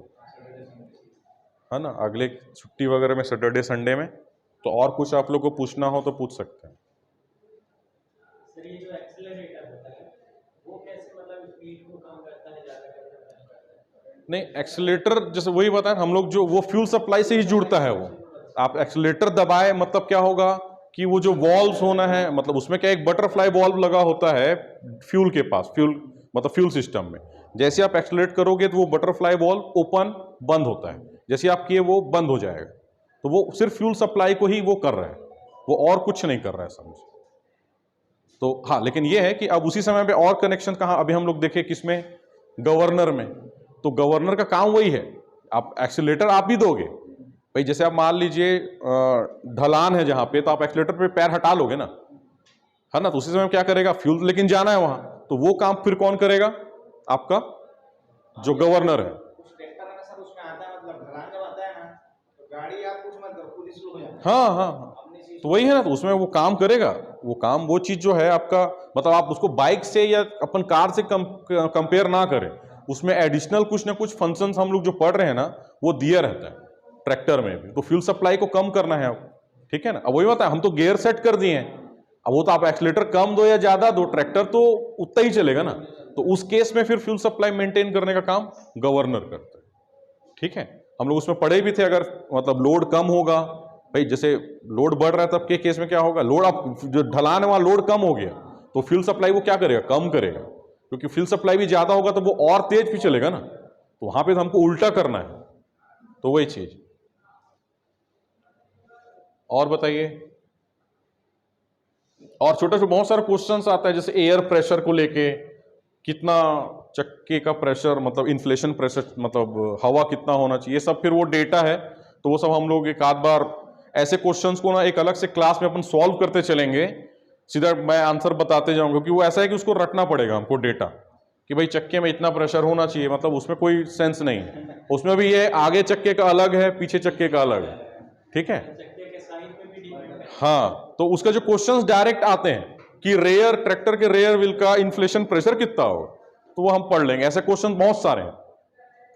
है ना, अगले छुट्टी वगैरह में, सैटरडे संडे में। तो और कुछ आप लोग को पूछना हो तो पूछ सकते हैं। सर ये जो एक्सेलरेटर होता है वो कैसे मतलब स्पीड को कम करता है, ज्यादा करता है? नहीं, एक्सीलरेटर जैसे वही बताएं हम लोग, जो वो फ्यूल सप्लाई से ही जुड़ता है वो। आप एक्सीलरेटर दबाए मतलब क्या होगा कि वो जो वॉल्व्स होना है, मतलब उसमें क्या एक बटरफ्लाई वॉल्व लगा होता है फ्यूल के पास, फ्यूल मतलब फ्यूल सिस्टम में। जैसे आप एक्सीलरेट करोगे तो वो बटरफ्लाई वॉल्व ओपन बंद होता है, जैसे आप किए वो बंद हो जाएगा। तो वो सिर्फ फ्यूल सप्लाई को ही वो कर रहा है, वो और कुछ नहीं कर रहा है, समझ। तो हाँ, लेकिन ये है कि अब उसी समय पे और कनेक्शन कहाँ, अभी हम लोग देखें किसमें, गवर्नर में। तो गवर्नर का काम वही है, आप एक्सीलरेटर आप ही दोगे भाई। जैसे आप मान लीजिए ढलान है जहां पे, तो आप एक्सीलरेटर पे पैर हटा लोगे ना, है ना। तो उसी समय क्या करेगा, फ्यूल लेकिन जाना है वहां, तो वो काम फिर कौन करेगा, आपका जो गवर्नर है। उस ट्रैक्टर में सर उसमें आता है, मतलब ढलान जब आता है ना, तो गाड़ी आप कुछ मत करो, खुद ही स्लो हो जाती है। हाँ हाँ हाँ, अपनी चीज तो वही है ना, तो उसमें वो काम करेगा। वो काम, वो चीज जो है आपका, मतलब आप उसको बाइक से या अपन कार से कंपेयर ना करें, उसमें एडिशनल कुछ ना कुछ फंक्शंस हम लोग जो पढ़ रहे हैं ना, वो दिया रहता है ट्रैक्टर में भी। तो फ्यूल सप्लाई को कम करना है अब, ठीक है ना। अब वही बात है, हम तो गियर सेट कर दिए हैं, अब वो तो आप एक्सीलरेटर कम दो या ज्यादा दो, ट्रैक्टर तो उतना ही चलेगा ना। तो उस केस में फिर फ्यूल सप्लाई मेंटेन करने का काम गवर्नर करता है, ठीक है। हम लोग उसमें पढ़े भी थे, अगर मतलब लोड कम होगा भाई, जैसे लोड बढ़ रहा है तब के केस में क्या होगा, लोड आप जो ढलान है वहां लोड कम हो गया, तो फ्यूल सप्लाई वो क्या करेगा, कम करेगा, क्योंकि फ्यूल सप्लाई भी ज्यादा होगा तो वो और तेज भी चलेगा ना। तो वहां पे तो हमको उल्टा करना है, तो वही चीज। और बताइए, और छोटे छोटे बहुत सारे क्वेश्चंस आता है, जैसे एयर प्रेशर को लेके, कितना चक्के का प्रेशर, मतलब इन्फ्लेशन प्रेशर, मतलब हवा कितना होना चाहिए, सब फिर वो डेटा है। तो वो सब हम लोग एक आध बार ऐसे क्वेश्चंस को ना एक अलग से क्लास में अपन सॉल्व करते चलेंगे, सीधा मैं आंसर बताते जाऊंगा, क्योंकि वो ऐसा है कि उसको रटना पड़ेगा हमको डेटा, कि भाई चक्के में इतना प्रेशर होना चाहिए, मतलब उसमें कोई सेंस नहीं है। उसमें भी ये आगे चक्के का अलग है, पीछे चक्के का अलग है, ठीक है। चक्के के साइज में भी डिपेंड है। हाँ, तो उसका जो क्वेश्चंस डायरेक्ट आते हैं कि रेयर ट्रैक्टर के रेयर व्हील का इन्फ्लेशन प्रेशर कितना होगा, तो वो हम पढ़ लेंगे। ऐसे क्वेश्चन बहुत सारे हैं।